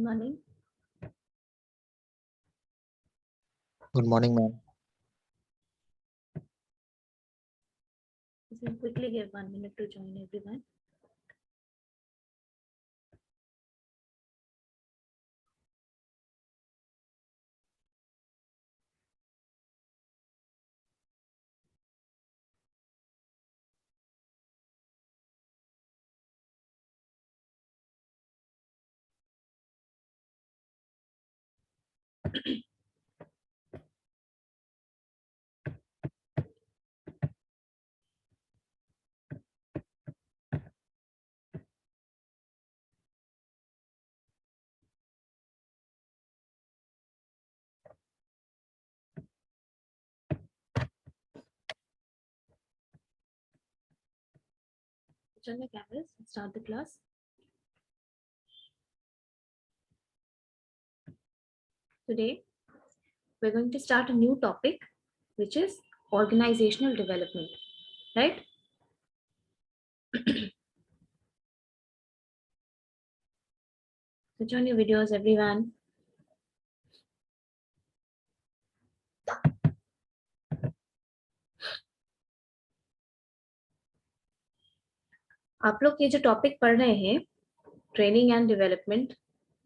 Good morning. Good morning, ma'am. Just quickly give 1 minute to join everyone. Turn the cameras and start the class. Today, we're going to start a new topic, which is organizational development, right? Switch on your videos, everyone. आप लोग ये जो topic पढ़ रहे हैं, training and development,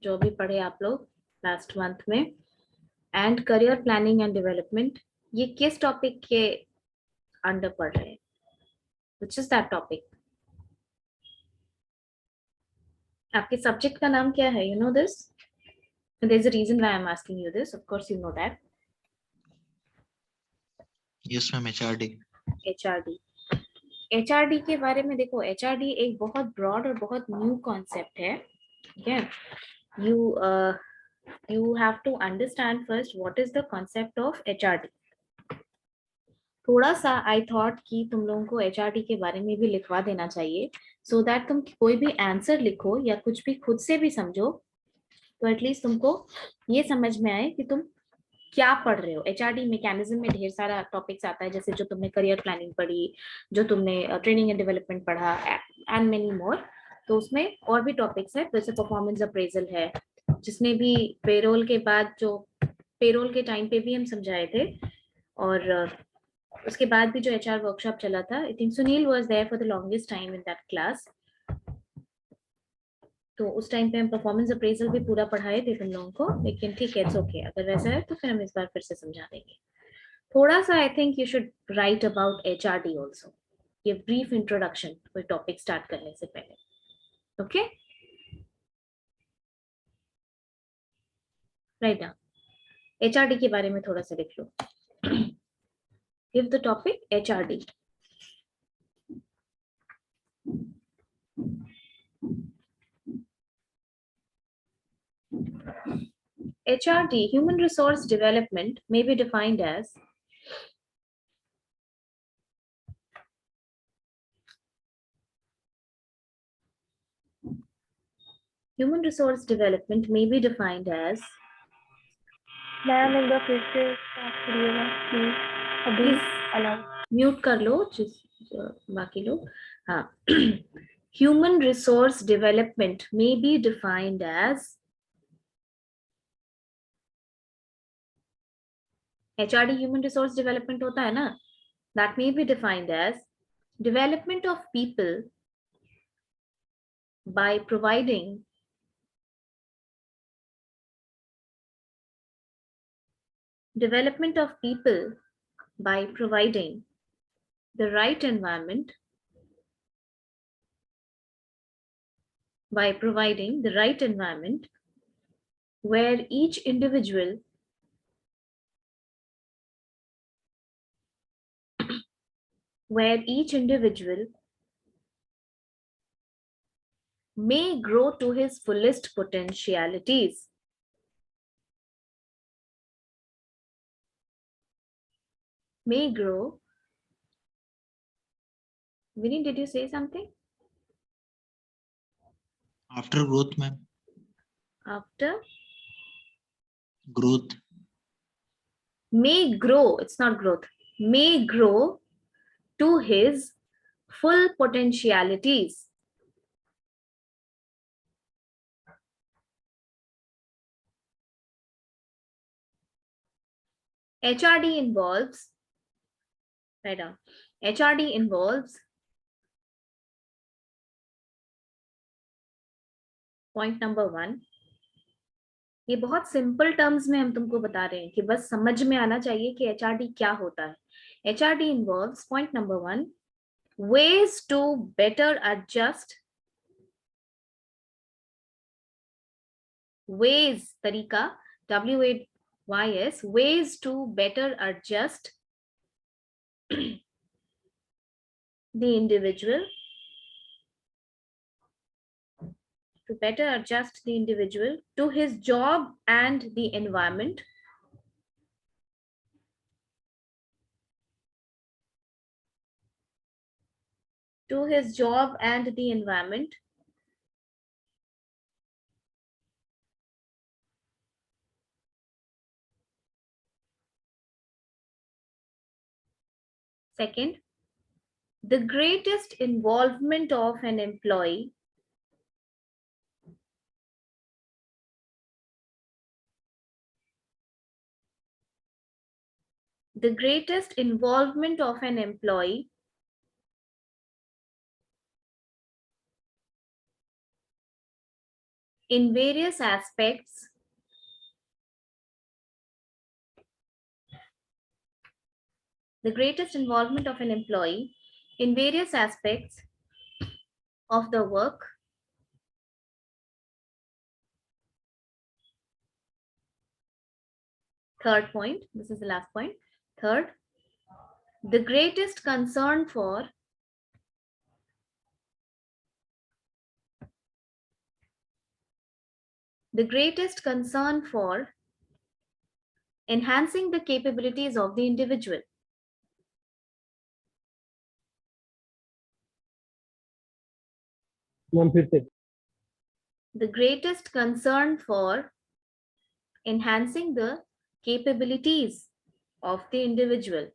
जो भी पढ़े आप लोग लास्ट मंथ में, and career planning and development, ये किस टॉपिक के अंडर पढ़ रहे हैं? Which is that topic? आपके सब्जेक्ट का नाम क्या है? You know this? And there's a reason why I'm asking you this. Of course, you know that. Yes, ma'am. HRD. HRD. HRD के बारे में देखो, HRD एक बहुत ब्रॉड और बहुत न्यू कॉन्सेप्ट है. ठीक है? You have to understand first what is the concept of HRD. थोड़ा सा आई थॉट कि तुम लोगों को HRD के बारे में भी लिखवा देना चाहिए, सो दैट तुम कोई भी आंसर लिखो या कुछ भी खुद से भी समझो, तो एटलीस्ट तुमको ये समझ में आए कि तुम क्या पढ़ रहे हो. HRD मैकेनिज्म में ढेर सारा टॉपिक्स आता है, जैसे जो तुमने करियर प्लानिंग पढ़ी, जो तुमने ट्रेनिंग एंड डेवलपमेंट पढ़ा, एंड मेनी मोर. तो उसमें और भी टॉपिक्स है, जैसे परफॉर्मेंस अप्रेजल है, जिसने भी पेरोल के बाद, जो पेरोल के टाइम पे भी हम समझाए थे, और उसके बाद भी जो HR वर्कशॉप चला था. I think Sunil was there for the longest time in that class. तो उस टाइम पे हम परफॉर्मेंस अप्रेजल भी पूरा पढ़ाए थे तुम लोगों को, लेकिन ठीक है, इट्स ओके. अगर वैसा है तो फिर हम इस बार फिर से समझा देंगे. थोड़ा सा I think you should write about HRD also, ये ब्रीफ इंट्रोडक्शन कोई टॉपिक स्टार्ट करने से पहले. ओके, राइट ना? HRD के बारे में थोड़ा सा लिख लो. Give the topic HRD. HRD, human resource development, may be defined as human resource development may be defined as. Ma'am एक बार फिर से स्टार्ट करिएगा प्लीज. अभी अलाउ म्यूट कर लो बाकी लोग. हाँ. Human resource development may be defined as. HRD human resource development होता है ना, that may be defined as development of people by providing development of people by providing the right environment, by providing the right environment where each individual may grow to his fullest potentialities. May grow. Vinny, did you say something? After growth, ma'am. After Growth. may grow, it's not growth, may grow to his full potentialities. HRD involves, write down, HRD involves, point number 1, ये बहुत simple terms में हम तुमको बता रहे हैं कि बस समझ में आना चाहिए कि HRD क्या होता है. HRD involves, point number 1, ways to better adjust, ways, तरीका, WAYS, ways to better adjust the individual, to better adjust the individual to his job and the environment, to his job and the environment. Second, the greatest involvement of an employee in various aspects the greatest involvement of an employee in various aspects of the work Third point, this is the last point. Third, the greatest concern for enhancing the capabilities of the individual. The greatest concern for enhancing the capabilities of the individual.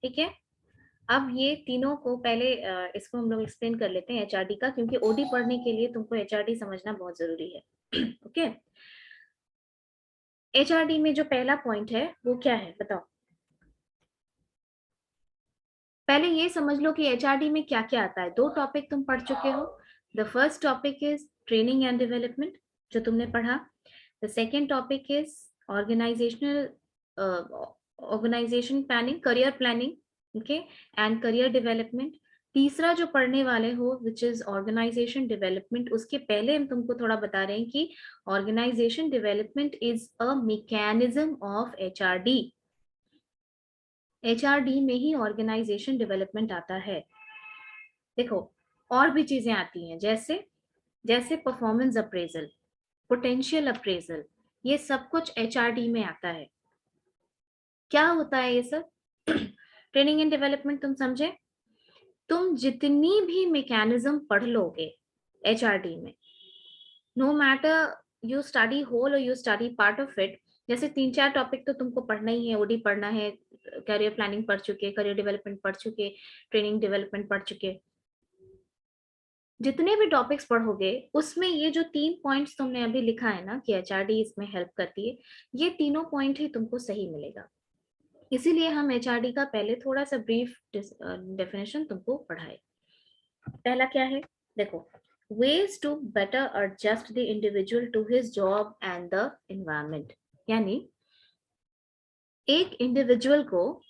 ठीक है, अब ये तीनों को पहले इसको हम लोग एक्सप्लेन कर लेते हैं एचआरडी का, क्योंकि ओडी पढ़ने के लिए तुमको एचआरडी समझना बहुत जरूरी है. ओके, एचआरडी में जो पहला पॉइंट है वो क्या है बताओ. पहले ये समझ लो कि एचआरडी में क्या क्या आता है. 2 टॉपिक तुम पढ़ चुके हो. The first topic is training and development, जो तुमने पढ़ा. The second topic is organization planning, career planning, okay, and career development. तीसरा जो पढ़ने वाले हो विच इज ऑर्गेनाइजेशन डेवलपमेंट. उसके पहले हम तुमको थोड़ा बता रहे हैं कि organization development is a mechanism of HRD. HRD में ही ऑर्गेनाइजेशन डेवलपमेंट आता है. देखो और भी चीजें आती हैं, जैसे परफॉर्मेंस अप्रेजल, पोटेंशियल अप्रेजल, ये सब कुछ एचआरडी में आता है. क्या होता है ये सब? ट्रेनिंग एंड डेवलपमेंट तुम समझे. तुम जितनी भी मैकेनिज्म पढ़ लोगे एचआरडी में, no matter you study whole और you study part of it, जैसे 3-4 टॉपिक तो तुमको पढ़ना ही है. ओडी पढ़ना है, करियर प्लानिंग पढ़ चुके, करियर डेवलपमेंट पढ़ चुके, ट्रेनिंग डेवलपमेंट पढ़ चुके. जितने भी टॉपिक्स पढ़ोगे उसमें ये जो 3 पॉइंट्स तुमने अभी लिखा है ना कि एचआरडी इसमें हेल्प करती है, ये तीनों पॉइंट ही तुमको सही मिलेगा. इसीलिए हम एचआरडी का पहले थोड़ा सा ब्रीफ डेफिनेशन तुमको पढ़ाए. पहला क्या है देखो, ways to better adjust the individual to his job and the environment. यानी एक इंडिविजुअल को,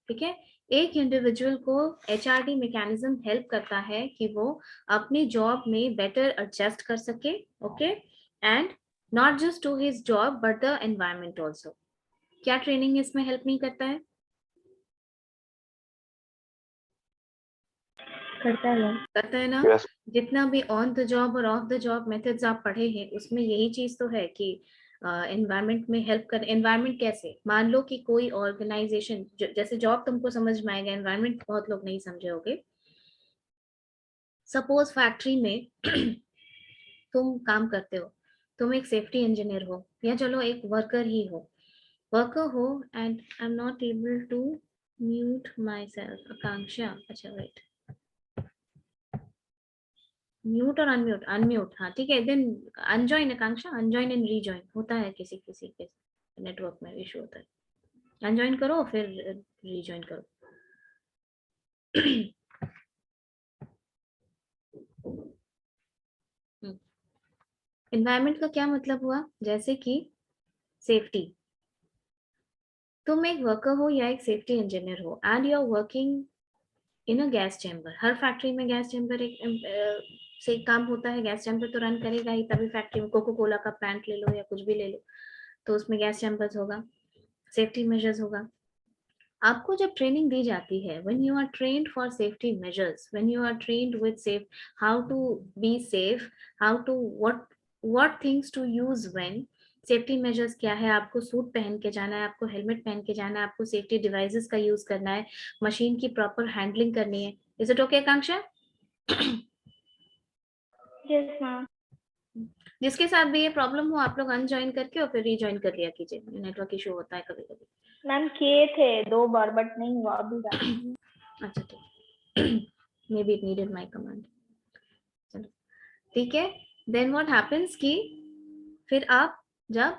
ठीक है, एक इंडिविजुअल को एचआरडी मैकेनिज्म हेल्प करता है कि वो अपनी जॉब में बेटर एडजस्ट कर सके. Okay, and not just to his job but the environment also. क्या ट्रेनिंग इसमें हेल्प नहीं करता है? करता है ना. yes. जितना भी ऑन द जॉब और ऑफ द जॉब मेथड्स आप पढ़े हैं उसमें यही चीज तो है कि एनवायरमेंट में हेल्प कर. एनवायरमेंट कैसे? मान लो कि कोई ऑर्गेनाइजेशन, जैसे जॉब तुमको समझ में आएगा, एनवायरमेंट बहुत लोग नहीं समझे होगे. सपोज फैक्ट्री में तुम काम करते हो, तुम एक सेफ्टी इंजीनियर हो या चलो एक वर्कर हो, and I am not able to mute myself. Akanksha, अच्छा वेट. म्यूट और अनम्यूट, अनम्यूट, हाँ ठीक है। Then unjoin Akanksha, unjoin and rejoin होता है, किसी किसी के नेटवर्क में इशू होता है। अनजॉइन करो फिर रीजॉइन करो। एनवायरनमेंट का क्या मतलब हुआ, जैसे कि सेफ्टी। तुम एक वर्कर हो या एक सेफ्टी इंजीनियर हो and you are working in a gas chamber. हर फैक्ट्री में गैस चैम्बर एक से काम होता है, गैस चैम्बर तो रन करेगा ही, तभी फैक्ट्री में कोको कोला का प्लांट ले लो या कुछ भी ले लो तो उसमें गैस चैम्बर्स होगा, सेफ्टी मेजर्स होगा। आपको जब ट्रेनिंग दी जाती है, when you are trained for safety measures, when you are trained with safe, how to be safe, how to what things to use when, safety measures क्या है, आपको सूट पहन के जाना है, आपको हेलमेट पहन के जाना है, आपको सेफ्टी डिवाइसेस का यूज करना है, मशीन की प्रॉपर हैंडलिंग करनी है। Is it okay Akanksha? Yes ma'am. जिसके साथ भी ये प्रॉब्लम हो आप लोग अनजॉइन करके और फिर रीजॉइन कर लिया कीजिए, नेटवर्क इशू होता है कभी कभी। मैम किए थे 2 बार बट नहीं हुआ अभी तक। अच्छा ठीक, may be it needed my command. चलो ठीक है। देन व्हाट हैपेंस कि फिर आप जब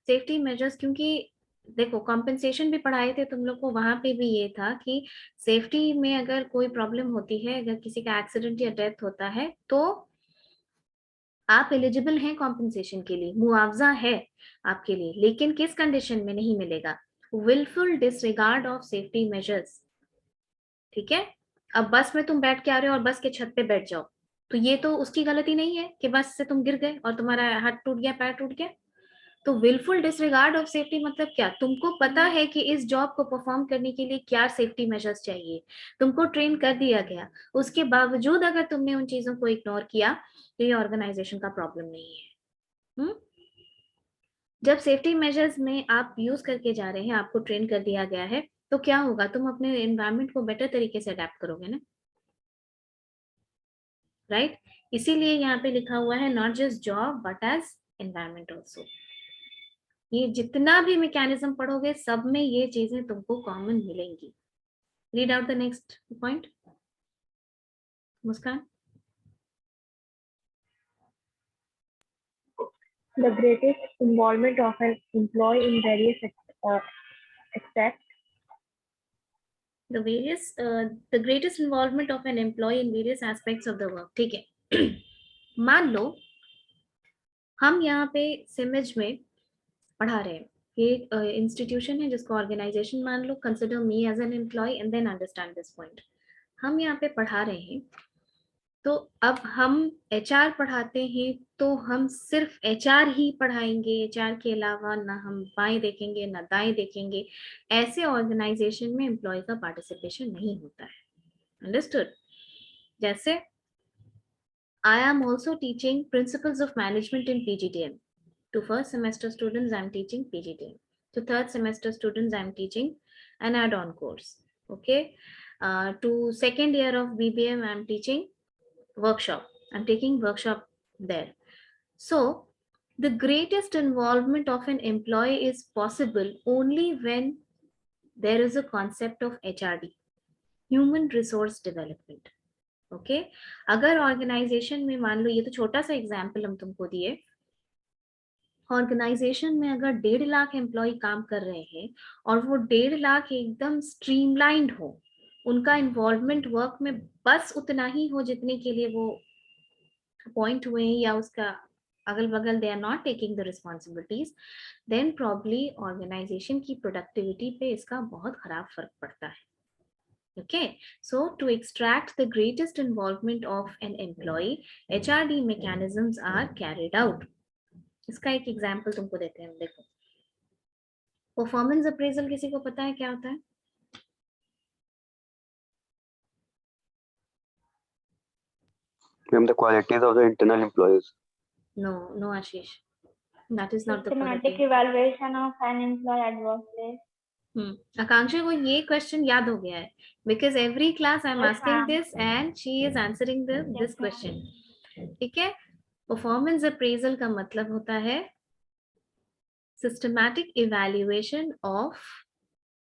सेफ्टी मेजर्स, क्योंकि देखो कॉम्पेंसेशन भी पढ़ाए थे तुम लोग को, वहां पे भी ये था कि सेफ्टी में अगर कोई प्रॉब्लम होती है, अगर किसी का एक्सीडेंट या डेथ होता है तो आप एलिजिबल हैं कॉम्पेंसेशन के लिए, मुआवजा है आपके लिए, लेकिन किस कंडीशन में नहीं मिलेगा, wilful disregard of safety measures. ठीक है। अब बस में तुम बैठ के आ रहे हो और बस के छत पे बैठ जाओ, तो ये तो उसकी गलती नहीं है कि बस से तुम गिर गए और तुम्हारा हाथ टूट गया, पैर टूट गया। तो विलफुल डिसरिगार्ड ऑफ सेफ्टी मतलब क्या, तुमको पता है कि इस जॉब को परफॉर्म करने के लिए क्या सेफ्टी मेजर्स चाहिए, तुमको ट्रेन कर दिया गया, उसके बावजूद अगर तुमने उन चीजों को इग्नोर किया तो ये ऑर्गेनाइजेशन का प्रॉब्लम नहीं है। जब सेफ्टी मेजर्स में आप यूज करके जा रहे हैं, आपको ट्रेन कर दिया गया है, तो क्या होगा, तुम अपने एनवायरमेंट को बेटर तरीके से अडेप्ट करोगे ना, राइट? इसीलिए यहाँ पे लिखा हुआ है not just job but as environment also. ये जितना भी मैकेनिज्म पढ़ोगे सब में ये चीजें तुमको कॉमन मिलेंगी। Read out the next point Muskan. The greatest involvement of an employee in various aspects. The greatest involvement of an employee in various aspects of the work। ठीक है। मान लो हम यहाँ पे सिमिज में पढ़ा रहे हैं, ये इंस्टीट्यूशन है जिसको ऑर्गेनाइजेशन मान लो, consider me as an employ and then understand this point. हम यहाँ पे पढ़ा रहे हैं, तो अब हम एचआर पढ़ाते हैं तो हम सिर्फ एचआर ही पढ़ाएंगे, एचआर के अलावा ना हम बाएं देखेंगे ना दाएं देखेंगे। ऐसे ऑर्गेनाइजेशन में एम्प्लॉय का पार्टिसिपेशन नहीं होता है। अंडरस्टूड? जैसे I am also teaching principles of management in PGDM. To first semester students, I am teaching PGDM. To third semester students, I am teaching an add-on course. Okay. To second year of BBM, I am teaching workshop. I'm taking workshop there. So the greatest involvement of an employee is possible only when there is a concept of HRD, human resource development. Okay अगर organisation में मान लो, ये तो छोटा सा example हम तुमको दिए, ऑर्गेनाइजेशन में अगर 1.5 लाख एम्प्लॉय काम कर रहे हैं और वो 1.5 लाख एकदम स्ट्रीमलाइंड हो, उनका इन्वॉल्वमेंट वर्क में बस उतना ही हो जितने के लिए वो अपॉइंट हुए हैं, या उसका अगल बगल they are not taking the responsibilities, then probably organization की प्रोडक्टिविटी पे इसका बहुत खराब फर्क पड़ता है। Okay, so to extract the greatest involvement of an employee, HRD mechanisms are carried out. इसका एक एग्जाम्पल तुमको देते हैं, देखो परफॉर्मेंस अप्रेजल किसी को पता है क्या होता है? Ma'am, the qualities of the internal employees. No Ashish, that is not the Systematic quality. evaluation of an employee at workplace. आकांक्षा को ये क्वेश्चन याद हो गया है, because every class I am asking this and she is answering this question. ठीक है, performance appraisal का मतलब होता है systematic evaluation of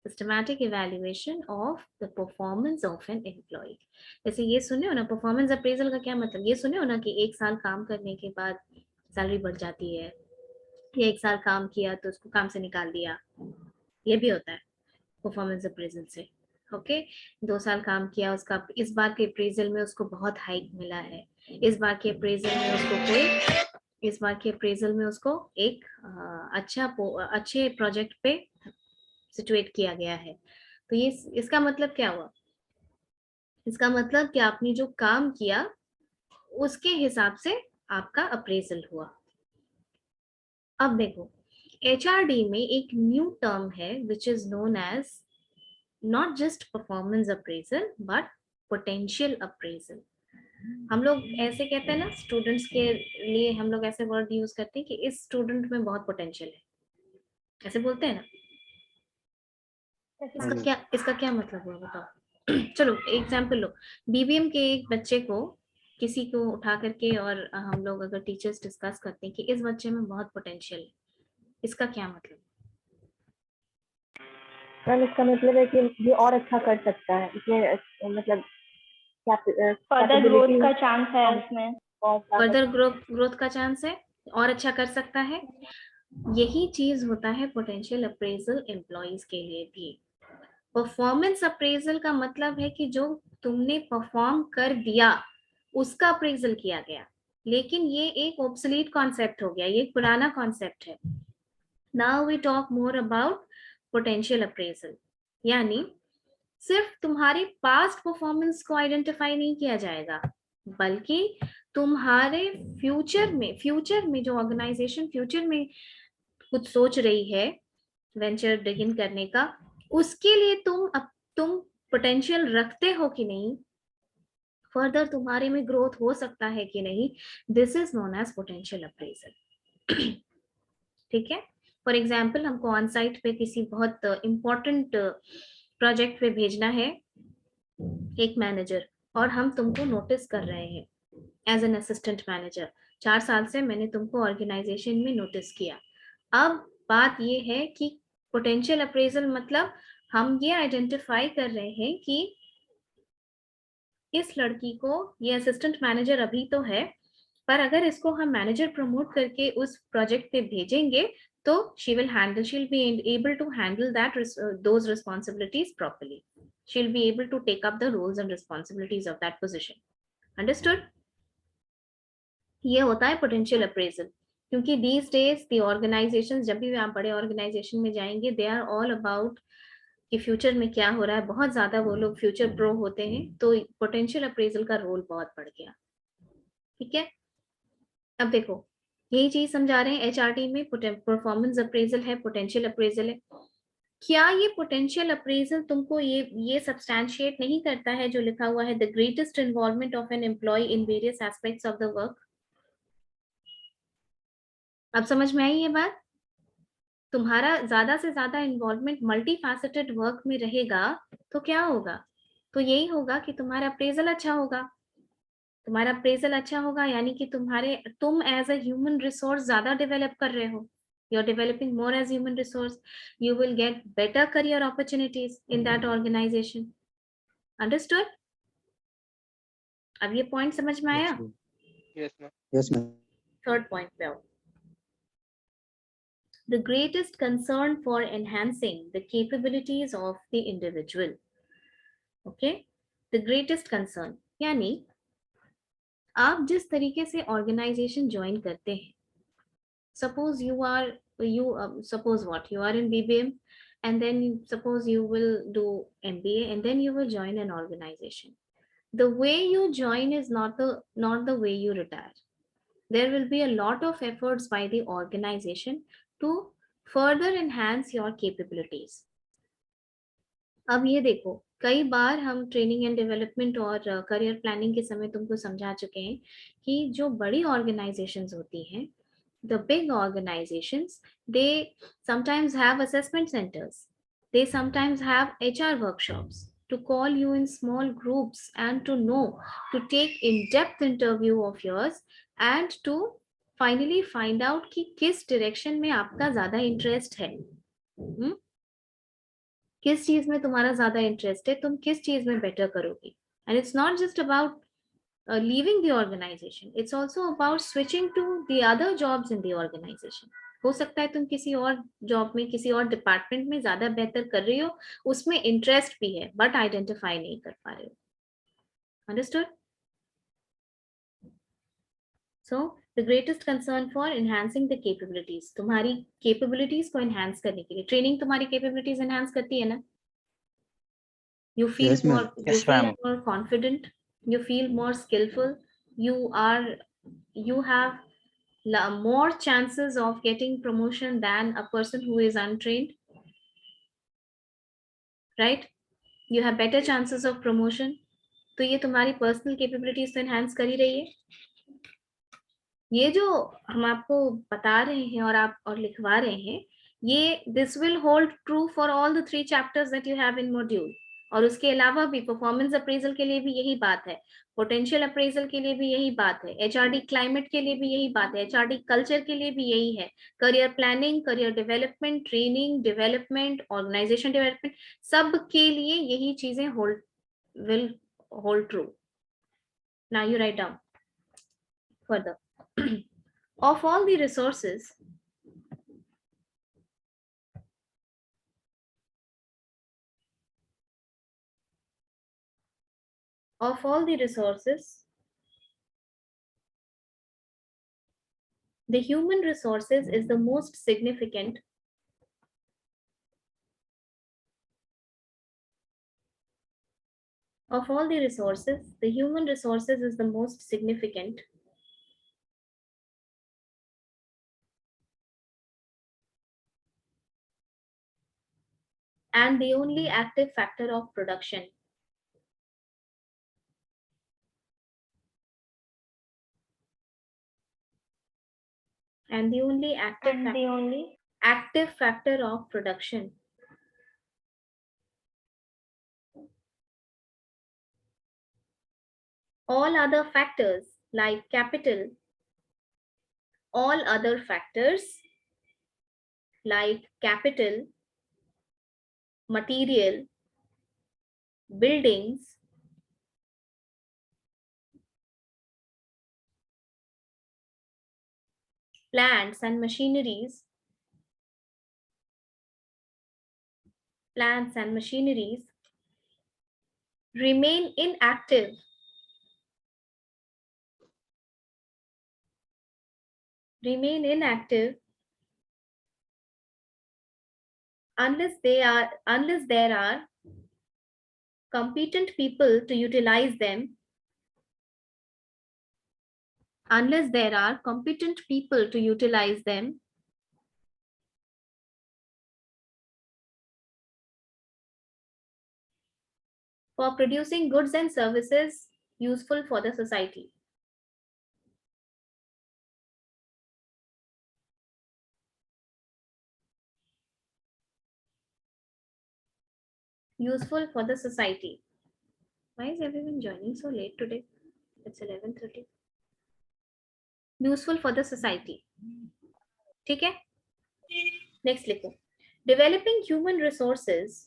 systematic evaluation of the performance of an employee. जैसे ये सुने हो ना, परफॉर्मेंस अप्रेजल का क्या मतलब, ये सुने हो ना कि 1 साल काम करने के बाद सैलरी बढ़ जाती है, या 1 साल काम किया तो उसको काम से निकाल दिया, ये भी होता है परफॉर्मेंस अप्रेजल से। ओके, 2 साल काम किया, उसका इस बार के अप्रेजल में उसको बहुत हाइक मिला है, इस बार के अप्रेजल में उसको एक अच्छे प्रोजेक्ट पे सिचुएट किया गया है। तो ये इसका मतलब क्या हुआ, इसका मतलब कि आपने जो काम किया उसके हिसाब से आपका अप्रेजल हुआ। अब देखो, एचआरडी में एक न्यू टर्म है which is known as not just performance appraisal but potential appraisal. हम लोग ऐसे कहते हैं ना, स्टूडेंट्स के लिए हम लोग ऐसे वर्ड यूज करते हैं कि इस स्टूडेंट में बहुत पोटेंशियल है, ऐसे बोलते हैं ना। इसका क्या मतलब हुआ बताओ। चलो एग्जाम्पल लो, बीबीएम के एक बच्चे को किसी को उठा करके और हम लोग अगर टीचर्स डिस्कस करते हैं कि इस बच्चे में बहुत पोटेंशियल है, इसका क्या मतलब? मैम इसका मतलब है कि ये और अच्छा कर सकता है, इसमें मतलब फर्दर ग्रोथ का चांस है उसमें, फर्दर ग्रोथ का चांस है, और अच्छा कर सकता है। यही चीज होता है पोटेंशियल अप्रेजल एम्प्लॉइज के लिए भी। परफॉर्मेंस अप्रेजल का मतलब है कि जो तुमने परफॉर्म कर दिया उसका अप्रेजल किया गया, लेकिन ये एक ऑब्सोलीट कॉन्सेप्ट हो गया, ये एक पुराना कॉन्सेप्ट है। Now we talk more about potential appraisal, यानी सिर्फ तुम्हारी पास्ट परफॉर्मेंस को आइडेंटिफाई नहीं किया जाएगा, बल्कि तुम्हारे फ्यूचर में जो ऑर्गेनाइजेशन फ्यूचर में कुछ सोच रही है वेंचर बिगिन करने का, उसके लिए तुम पोटेंशियल रखते हो कि नहीं, फर्दर तुम्हारे में ग्रोथ हो सकता है कि नहीं, this is known as potential appraisal. ठीक है, फॉर एग्जाम्पल हमको ऑन साइट पे किसी बहुत इंपॉर्टेंट प्रोजेक्ट पे भेजना है एक मैनेजर, और हम तुमको नोटिस कर रहे हैं एज एन असिस्टेंट मैनेजर, 4 साल से मैंने तुमको ऑर्गेनाइजेशन में नोटिस किया। अब बात ये है कि पोटेंशियल अप्रेजल मतलब हम ये आइडेंटिफाई कर रहे हैं कि इस लड़की को, ये असिस्टेंट मैनेजर अभी तो है, पर अगर इसको हम मैनेजर प्रमोट करके उस प्रोजेक्ट पे भेजेंगे तो she'll be able to handle those responsibilities properly. She'll be able to take up the roles and responsibilities of that position. Understood? ये होता है पोटेंशियल अप्रेजल, क्योंकि these days the organizations, जब भी आप बड़े ऑर्गेनाइजेशन में जाएंगे, they are all about कि फ्यूचर में क्या हो रहा है, बहुत ज्यादा वो लोग फ्यूचर प्रो होते हैं, तो पोटेंशियल अप्रेजल का रोल बहुत बढ़ गया। ठीक है, अब देखो यही चीज समझा रहे हैं, एचआरटी में परफॉर्मेंस अप्रेजल है, पोटेंशियल अप्रेजल है। क्या ये पोटेंशियल अप्रेजल तुमको ये सब्सटैंशिएट नहीं करता है जो लिखा हुआ है, the greatest involvement of an employee in various aspects of the work? अब समझ में आई ये बात? तुम्हारा ज्यादा से ज्यादा इन्वॉल्वमेंट मल्टी फैसेटेड वर्क में रहेगा तो क्या होगा, तो यही होगा कि तुम्हारा अप्रेजल अच्छा होगा। तुम्हारा अप्रेजल अच्छा होगा यानी कि तुम एज अ ह्यूमन रिसोर्स ज्यादा डेवलप कर रहे हो, you are developing more as human resource, you will get better career opportunities in that organization. Understood? अब ये पॉइंट समझ में आया? Yes, ma'am. थर्ड पॉइंट पे आओ। The greatest concern for enhancing the capabilities of the individual. Okay, the greatest concern यानी आप जिस तरीके से ऑर्गेनाइजेशन ज्वाइन करते हैं, suppose you are in BBM and then suppose you will do MBA and then you will join an organization. The way you join is not the way you retire. There will be a lot of efforts by the organization to further enhance your capabilities. अब ये देखो, कई बार हम training and development और career planning के समय तुमको समझा चुके हैं कि जो बड़ी ऑर्गेनाइजेशंस होती हैं, the big organizations, they sometimes have assessment centers, they sometimes have HR workshops to call you in small groups and to take in-depth interview of yours and to finally find out कि किस direction में आपका ज्यादा interest है। किस चीज में तुम्हारा ज्यादा इंटरेस्ट है, तुम किस चीज में बेटर करोगी. And it's not just about leaving the organization, it's also about switching to the other jobs in the organization. हो सकता है तुम किसी और जॉब में, किसी और डिपार्टमेंट में ज्यादा बेहतर कर रही हो, उसमें इंटरेस्ट भी है, बट आइडेंटिफाई नहीं कर पा रहे हो. Understood? So the greatest concern for enhancing the capabilities, तुम्हारी कैपेबिलिटीज को एनहांस करने के लिए ट्रेनिंग तुम्हारी कैपेबिलिटीज एनहांस करती है ना. You feel Yes, ma'am. more, you Yes, feel ma'am. more confident, you feel more skillful, you are, you have more chances of getting promotion than a person who is untrained, right? You have better chances of promotion. तो ये तुम्हारी personal capabilities तो enhance कर ही रही है. ये जो हम आपको बता रहे हैं और आप और लिखवा रहे हैं, ये this will hold true for all the 3 chapters that you have in module. और उसके अलावा भी परफॉर्मेंस अप्रेजल के लिए भी यही बात है, पोटेंशियल अप्रेजल के लिए भी यही बात है, एचआरडी क्लाइमेट के लिए भी यही बात है, एचआरडी कल्चर के लिए भी यही है, career planning, career development, training development, organization development, सब के लिए यही चीजें will hold true. Now you write down further. Of all the resources, the human resources is the most significant. Of all the resources, the human resources is the most significant and the only active factor of production. And the only active factor of production. All other factors like capital, all other factors like capital, material, buildings, plants and machineries, remain inactive unless there are competent people to utilize them. Unless there are competent people to utilize them, for producing goods and services useful for the society. Useful for the society. Why is everyone joining so late today? It's 11:30. Useful for the society. ठीक है? Next लिखो. Developing human resources.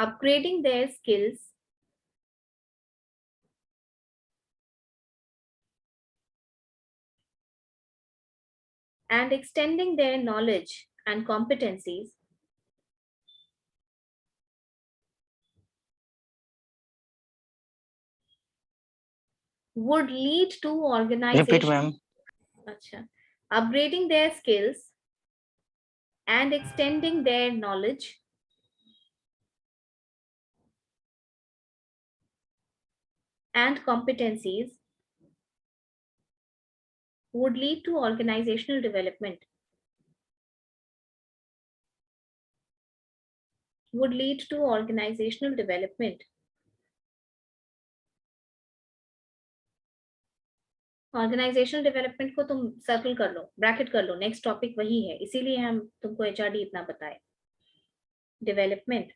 Upgrading their skills, and extending their knowledge and competencies would lead to organization. Repeat, ma'am. Acha. Upgrading their skills and extending their knowledge and competencies would lead to organizational development. Organizational development को तुम circle कर लो, bracket कर लो, next topic वही है, इसीलिए हम तुमको HRD इतना बताए. Development.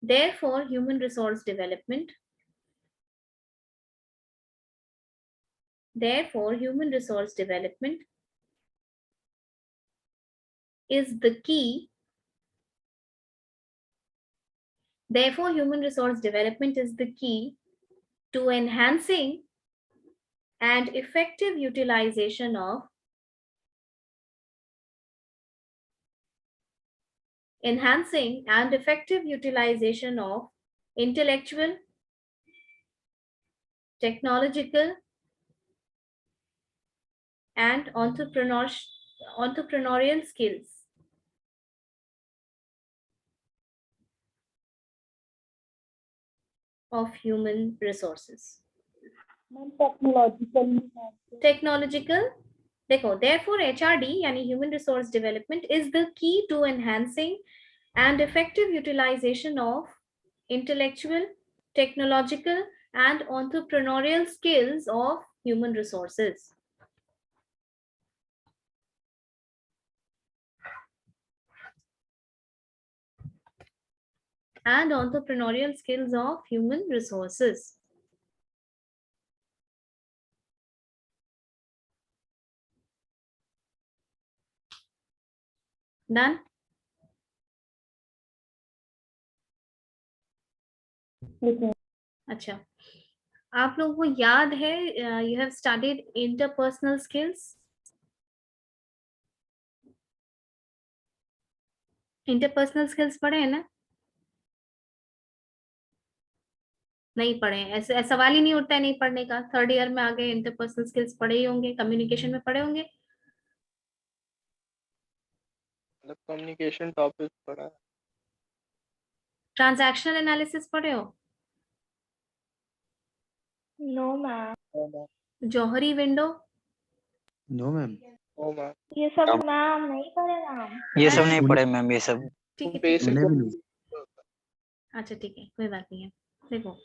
Therefore, human resource development Therefore, human resource development is the key. Therefore, human resource development is the key to enhancing and effective utilization of intellectual, technological, and entrepreneurial skills of human resources. Technological, देखो, therefore HRD यानी human resource development is the key to enhancing and effective utilization of intellectual, technological, and entrepreneurial skills of human resources. And entrepreneurial skills of human resources. Done? अच्छा, आप लोगों को याद है you have studied interpersonal skills? Interpersonal skills पढ़े हैं ना? नहीं पढ़े, ऐसे सवाल ही नहीं उठता है नहीं पढ़ने का। थर्ड ईयर में आगे इंटरपर्सनल स्किल्स पढ़े ही होंगे, कम्युनिकेशन में पढ़े होंगे। कम्युनिकेशन टॉपिक पढ़ा है। ट्रांजैक्शनल एनालिसिस पढ़े हो? No ma'am. Johari window? No ma'am. Oh ma'am, ये सब मैम नहीं पढ़े मैम। ये सब नहीं पढ़े मैम, ये सब ठीक है, बेसिक अच्छा ठीक है, कोई बात नहीं है। देखो,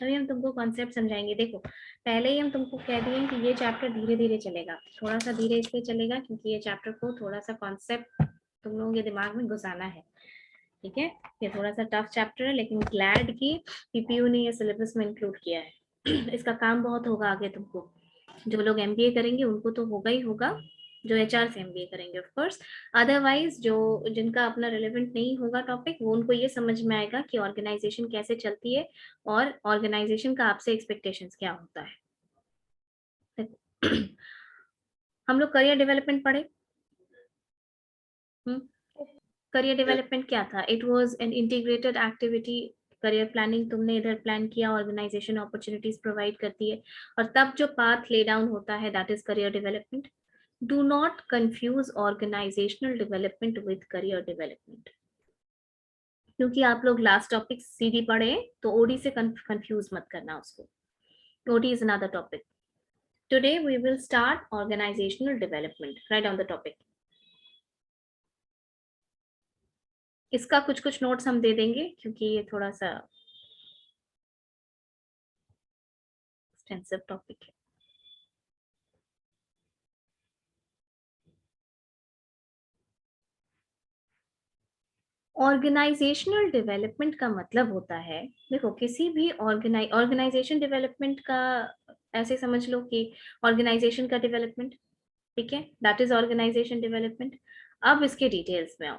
अभी हम तुमको कॉन्सेप्ट समझाएंगे। देखो, पहले ही हम तुमको कह दिए कि ये चैप्टर धीरे धीरे चलेगा, थोड़ा सा धीरे इसलिए चलेगा क्योंकि ये चैप्टर को थोड़ा सा कॉन्सेप्ट तुम लोगों के दिमाग में घुसाना है। ठीक है, ये थोड़ा सा टफ चैप्टर है, लेकिन ग्लैड की पीपीयू ने ये सिलेबस में इंक्लूड किया है। इसका काम बहुत होगा आगे तुमको। जो लोग एमबीए करेंगे उनको तो होगा ही होगा, जो एचआर से एमबीए करेंगे ऑफ कोर्स। अदरवाइज जो जिनका अपना रिलेवेंट नहीं होगा टॉपिक, वो उनको ये समझ में आएगा कि ऑर्गेनाइजेशन कैसे चलती है और ऑर्गेनाइजेशन का आपसे एक्सपेक्टेशंस क्या होता है। हम लोग करियर डेवलपमेंट पढ़े। करियर डेवलपमेंट क्या था? It was an integrated activity. Career planning तुमने इधर प्लान किया, ऑर्गेनाइजेशन अपॉर्चुनिटीज प्रोवाइड करती है, और तब जो पाथ ले डाउन होता है that is career development. Do not confuse organizational development with career development, क्योंकि आप लोग लास्ट टॉपिक सीडी पढ़े तो ओडी से कंफ्यूज मत करना उसको। OD is another topic. Today we will start organizational development. Right on the topic. इसका कुछ कुछ नोट्स हम दे देंगे क्योंकि ये थोड़ा सा एक्सटेंसिव टॉपिक है। ऑर्गेनाइजेशनल डेवलपमेंट का मतलब होता है, देखो किसी भी ऑर्गेनाइजेशन डेवलपमेंट का ऐसे समझ लो कि ऑर्गेनाइजेशन का डेवलपमेंट, ठीक है, दैट इज ऑर्गेनाइजेशन डेवलपमेंट। अब इसके डिटेल्स में आओ।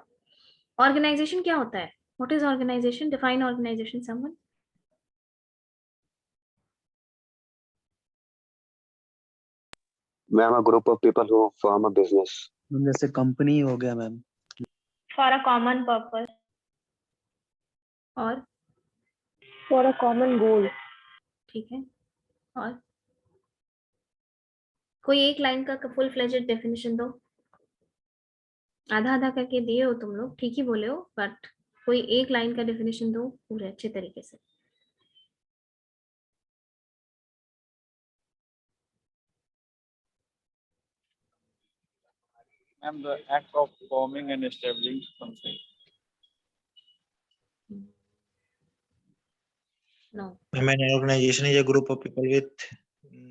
ऑर्गेनाइजेशन क्या होता है? What is organization? Define organization someone. Ma'am, a group of people who form a business. जैसे कंपनी हो गया मैम। For a common purpose. और फॉर अ कॉमन गोल। ठीक है, और कोई एक लाइन का फुल फ्लेजेड डेफिनेशन दो। आधा आधा करके दिए हो तुम लोग, ठीक ही बोले हो, बट कोई एक लाइन का डेफिनेशन दो पूरे अच्छे तरीके से। Ma'am, the act of forming and establishing something. No. An organization is a group of people with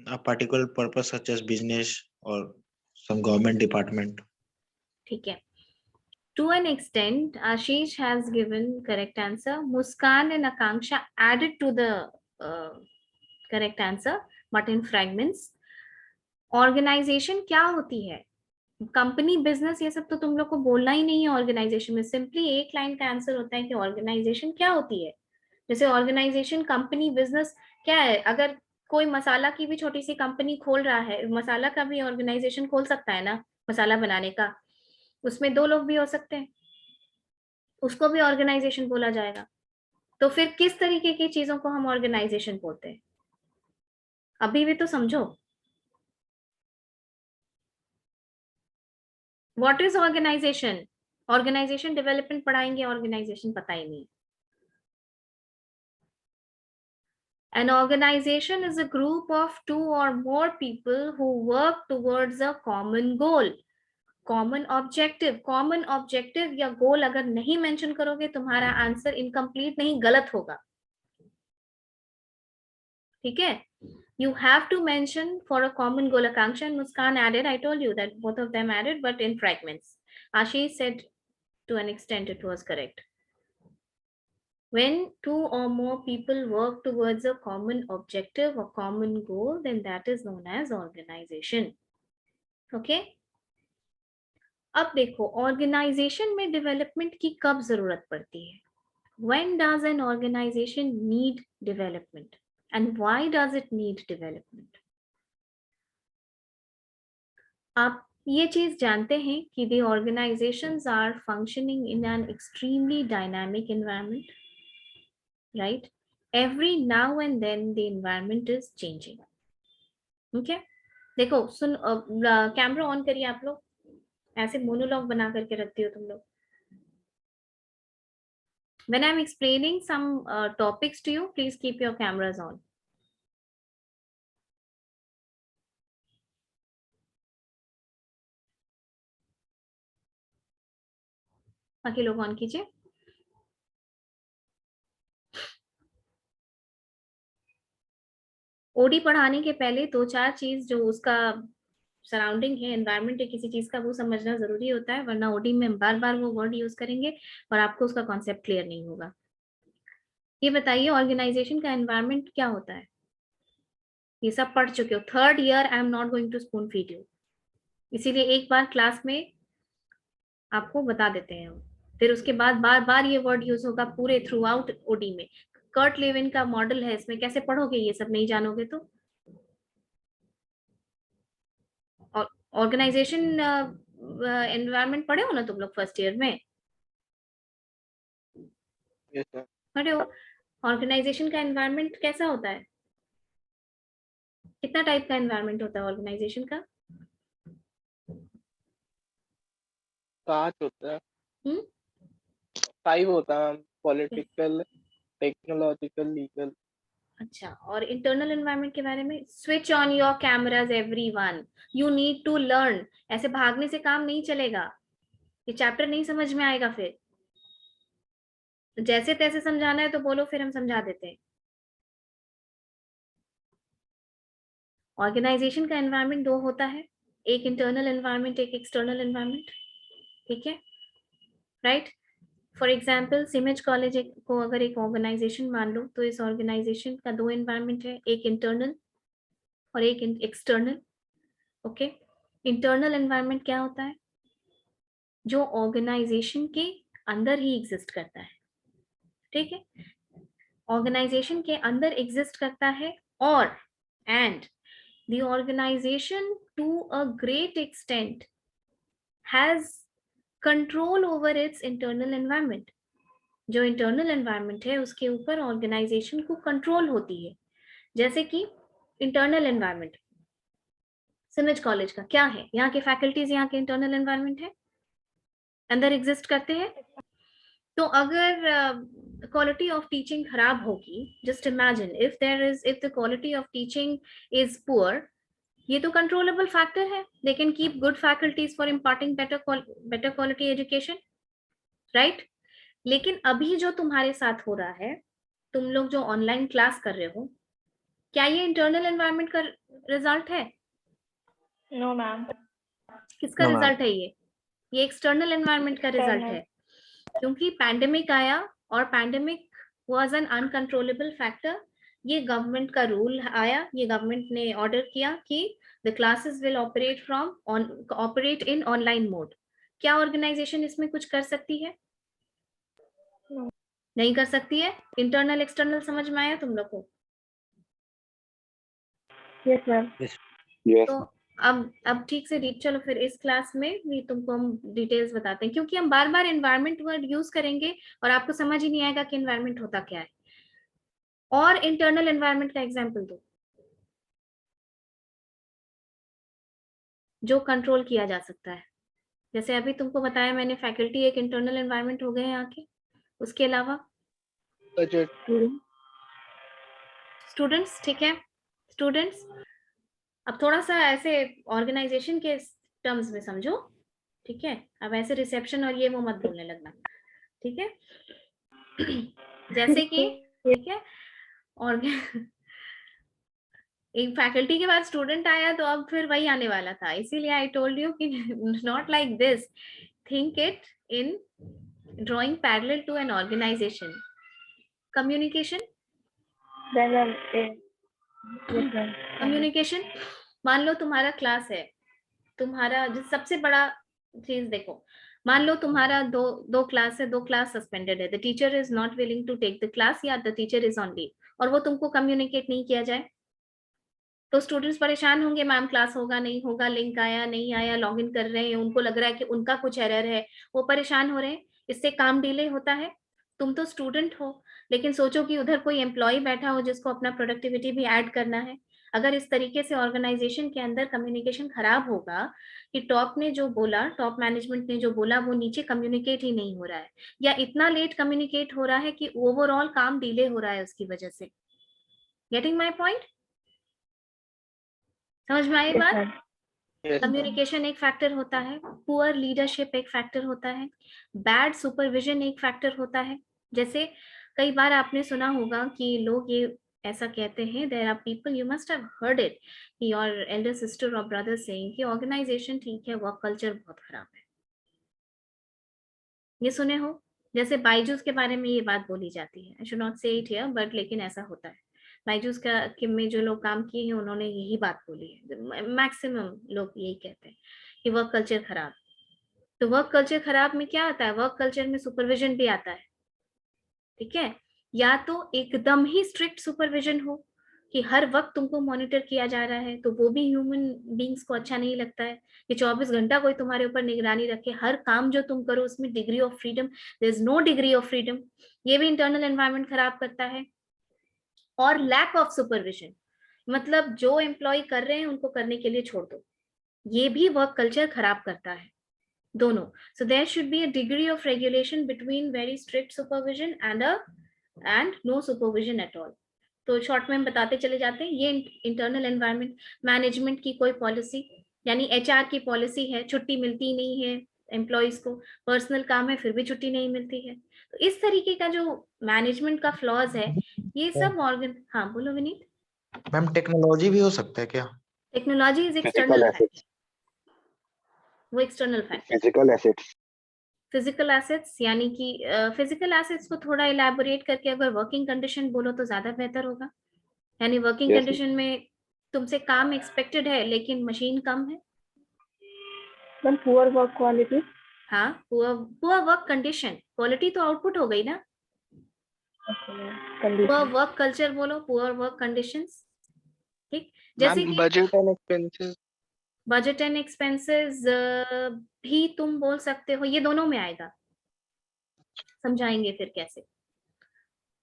a particular purpose, such as business or some government department. ठीक है, to an extent Ashish has given correct answer. Muskan and Akanksha added to the correct answer but in fragments. Organization क्या होती है, company, business, ये सब तो तुम लोग को बोलना ही नहीं है ऑर्गेनाइजेशन में, सिंपली एक लाइन का आंसर होता है कि ऑर्गेनाइजेशन क्या होती है। जैसे ऑर्गेनाइजेशन, कंपनी, बिजनेस क्या है, अगर कोई मसाला की भी छोटी सी कंपनी खोल रहा है, मसाला का भी ऑर्गेनाइजेशन खोल सकता है ना, मसाला बनाने का, उसमें 2 लोग भी हो सकते हैं, उसको भी ऑर्गेनाइजेशन बोला जाएगा। तो फिर किस तरीके की चीजों को हम ऑर्गेनाइजेशन बोलते हैं, अभी भी तो समझो। What is organization? Organization development पढ़ाएंगे, ऑर्गेनाइजेशन पता ही नहीं। An organization is a group of 2 or more people who work towards a common goal. Common objective, common objective या goal अगर नहीं mention करोगे तुम्हारा आंसर incomplete नहीं, गलत होगा, ठीक है? You have to mention for a common goal. Akanksha and Muskan added, I told you that both of them added, but in fragments. Ashish said to an extent it was correct. When 2 or more people work towards a common objective or common goal, then that is known as organization. Okay? अब देखो organisation में development की कब जरूरत पड़ती है? When does an organization need development and why does it need development? आप ये चीज जानते हैं कि the organizations are functioning in an extremely dynamic environment, right? Every now and then the environment is changing. Okay? देखो सुन, camera on करिए आप लोग, ऐसे मोनोलॉग बना करके रखती हो तुम लोग। When I'm explaining some topics to you, please keep your cameras on. बाकी लोग ऑन कीजिए। ओडी पढ़ाने के पहले 2-4 चीज जो उसका सराउंडिंग है, एनवायरनमेंट है किसी चीज का, वो समझना जरूरी होता है, वरना ओडी में बार बार वो वर्ड यूज करेंगे और आपको उसका कॉन्सेप्ट क्लियर नहीं होगा। ये बताइए ऑर्गेनाइजेशन का एनवायरनमेंट क्या होता है? ये सब पढ़ चुके हो, 3rd year, I am not going two spoon feed you, इसीलिए एक बार क्लास में आपको बता देते हैं हम, फिर उसके बाद बार बार ये वर्ड यूज होगा पूरे थ्रू आउट ओडी में। कर्ट लेविन का मॉडल है, इसमें कैसे पढ़ोगे, ये सब नहीं जानोगे तो। ऑर्गेनाइजेशन एनवायरनमेंट पढ़े हो ना तुम लोग 1st ईयर में? Yes, sir. पढ़े हो? ऑर्गेनाइजेशन का एनवायरनमेंट कैसा होता है? कितना टाइप का एनवायरनमेंट होता है ऑर्गेनाइजेशन का? 5 होता है, हम्म 5 होता है, पॉलिटिकल, टेक्नोलॉजिकल, लीगल। अच्छा, और इंटरनल एनवायरनमेंट के बारे में? Switch on your cameras everyone, you need to learn. ऐसे भागने से काम नहीं चलेगा, ये चैप्टर नहीं समझ में आएगा, फिर जैसे तैसे समझाना है तो बोलो, फिर हम समझा देते हैं। ऑर्गेनाइजेशन का एनवायरनमेंट 2 होता है, एक इंटरनल एनवायरनमेंट, एक एक्सटर्नल एनवायरनमेंट, ठीक है, राइट? फॉर एग्जाम्पल सिमेज कॉलेज को अगर एक ऑर्गेनाइजेशन मान लो, तो इस ऑर्गेनाइजेशन का 2 एनवायरनमेंट है, एक इंटरनल और एक एक्सटर्नल। ओके, इंटरनल एनवायरनमेंट क्या होता है? जो ऑर्गेनाइजेशन के अंदर ही एग्जिस्ट करता है, ठीक है, ऑर्गेनाइजेशन के अंदर एग्जिस्ट करता है, और and the organization to a great extent has control over its internal environment. जो इंटरनल एनवायरनमेंट है उसके ऊपर ऑर्गेनाइजेशन को कंट्रोल होती है। जैसे कि इंटरनल एनवायरनमेंट सिमेज कॉलेज का क्या है, यहाँ के फैकल्टीज यहाँ के इंटरनल एनवायरनमेंट है, अंदर एग्जिस्ट करते हैं। तो अगर क्वालिटी ऑफ टीचिंग खराब होगी, just imagine if the quality of teaching is poor, ये तो कंट्रोलेबल फैक्टर है, they can keep good faculties for imparting better quality education, right? लेकिन अभी जो तुम्हारे साथ हो रहा है, तुम लोग जो ऑनलाइन क्लास कर रहे हो, क्या ये इंटरनल एनवायरनमेंट का रिजल्ट है? No ma'am. किसका No, ma'am. रिजल्ट है ये एक्सटर्नल एनवायरनमेंट का रिजल्ट है, क्योंकि पैंडेमिक आया और pandemic was an uncontrollable factor ये गवर्नमेंट का रूल आया, ये गवर्नमेंट ने ऑर्डर किया कि the classes will operate in online mode. क्या ऑर्गेनाइजेशन इसमें कुछ कर सकती है? नहीं कर सकती है। इंटरनल एक्सटर्नल समझ में आया तुम लोग को? Yes ma'am. Yes. तो अब ठीक से रीड, चलो फिर इस क्लास में भी तुमको हम डिटेल्स बताते हैं, क्योंकि हम बार बार एनवायरनमेंट वर्ड यूज करेंगे और आपको समझ ही नहीं आएगा कि एनवायरनमेंट होता क्या है। और इंटरनल एनवायरनमेंट का एग्जांपल दो जो कंट्रोल किया जा सकता है। जैसे अभी तुमको बताया मैंने, फैकल्टी एक इंटरनल एनवायरनमेंट हो गए यहाँ के। उसके अलावा बजट, स्टूडेंट्स, ठीक है स्टूडेंट्स, अब थोड़ा सा ऐसे ऑर्गेनाइजेशन के टर्म्स में समझो, ठीक है? अब ऐसे रिसेप्शन और ये वो मत बोलने लगना, ठीक है? जैसे कि ठीक है, और एक फैकल्टी के बाद स्टूडेंट आया तो अब फिर वही आने वाला था, इसीलिए आई टोल्ड यू कि not like this, think it in drawing parallel to an organization. Communication, communication, मान लो तुम्हारा क्लास है, तुम्हारा जो सबसे बड़ा चीज देखो, मान लो तुम्हारा दो क्लास है, दो क्लास सस्पेंडेड है, the teacher is not willing to take the class या the teacher is on leave, और वो तुमको कम्युनिकेट नहीं किया जाए तो स्टूडेंट्स परेशान होंगे, मैम क्लास होगा नहीं होगा, लिंक आया नहीं आया, लॉग इन कर रहे हैं, उनको लग रहा है कि उनका कुछ एरर है, वो परेशान हो रहे हैं, इससे काम डिले होता है। तुम तो स्टूडेंट हो, लेकिन सोचो कि उधर कोई एम्प्लॉय बैठा हो जिसको अपना प्रोडक्टिविटी भी ऐड करना है। अगर इस तरीके से ऑर्गेनाइजेशन के अंदर कम्युनिकेशन खराब होगा कि टॉप ने जो बोला, टॉप मैनेजमेंट ने जो बोला वो नीचे कम्युनिकेट ही नहीं हो रहा है, या इतना लेट कम्युनिकेट हो रहा है कि ओवरऑल काम डिले हो रहा है उसकी वजह से। Getting my point? समझ में आई बात? कम्युनिकेशन एक फैक्टर होता है, पुअर लीडरशिप एक फैक्टर होता है, बैड सुपरविजन एक फैक्टर होता है। जैसे कई बार आपने सुना होगा कि लोग ये ऐसा कहते हैं, there are people, you must have heard it, your elder sister और ब्रदर सेइंग कि ऑर्गेनाइजेशन ठीक है, वर्क कल्चर बहुत खराब है। ये सुने हो? जैसे बायजूस के बारे में ये बात बोली जाती है, आई शुड नॉट से इट हियर, बट लेकिन ऐसा होता है। बायजूस का में जो लोग काम किए हैं उन्होंने यही बात बोली है, मैक्सिमम लोग यही कहते हैं कि वर्क कल्चर खराब। तो वर्क कल्चर खराब में क्या आता है? वर्क कल्चर में सुपरविजन भी आता है, ठीक है? या तो एकदम ही स्ट्रिक्ट सुपरविजन हो कि हर वक्त तुमको मॉनिटर किया जा रहा है, तो वो भी ह्यूमन बींग्स को अच्छा नहीं लगता है कि 24 घंटा कोई तुम्हारे ऊपर निगरानी रखे, हर काम जो तुम करो उसमें degree of freedom, there is no degree of freedom, ये भी इंटरनल एनवायरनमेंट खराब करता है। और लैक ऑफ सुपरविजन, मतलब जो एम्प्लॉय कर रहे हैं उनको करने के लिए छोड़ दो, ये भी वर्क कल्चर खराब करता है, दोनों। So there should be a degree of regulation between very strict supervision and no supervision at all. तो शॉर्ट में हम बताते चले जाते हैं, ये इंटरनल एनवायरनमेंट। मैनेजमेंट की कोई पॉलिसी, यानी एचआर की पॉलिसी है, छुट्टी मिलती नहीं है एम्प्लॉयज को, पर्सनल काम है फिर भी छुट्टी नहीं मिलती है, तो इस तरीके का जो मैनेजमेंट का फ्लॉज है, ये सब ऑर्गन। हाँ बोलो विनीत। मैम टेक्नोलॉजी भी हो सकता है क्या? Technology is Physical external factor, assets. वो external factor. Physical assets. Physical assets, यानी कि फिजिकल एसेट्स को थोड़ा इलैबोरेट करके अगर वर्किंग कंडीशन बोलो तो ज्यादा बेहतर होगा। यानी वर्किंग Yes. कंडीशन में तुमसे काम एक्सपेक्टेड है लेकिन मशीन कम है। Ma'am poor work quality. हाँ, पुअर वर्क कंडीशन, क्वालिटी तो आउटपुट हो गई ना। पुअर वर्क कल्चर बोलो, पुअर वर्क कंडीशंस, ठीक? जैसे मैम कि budget and expenses. Budget and expenses भी तुम बोल सकते हो, ये दोनों में आएगा, समझाएंगे फिर कैसे।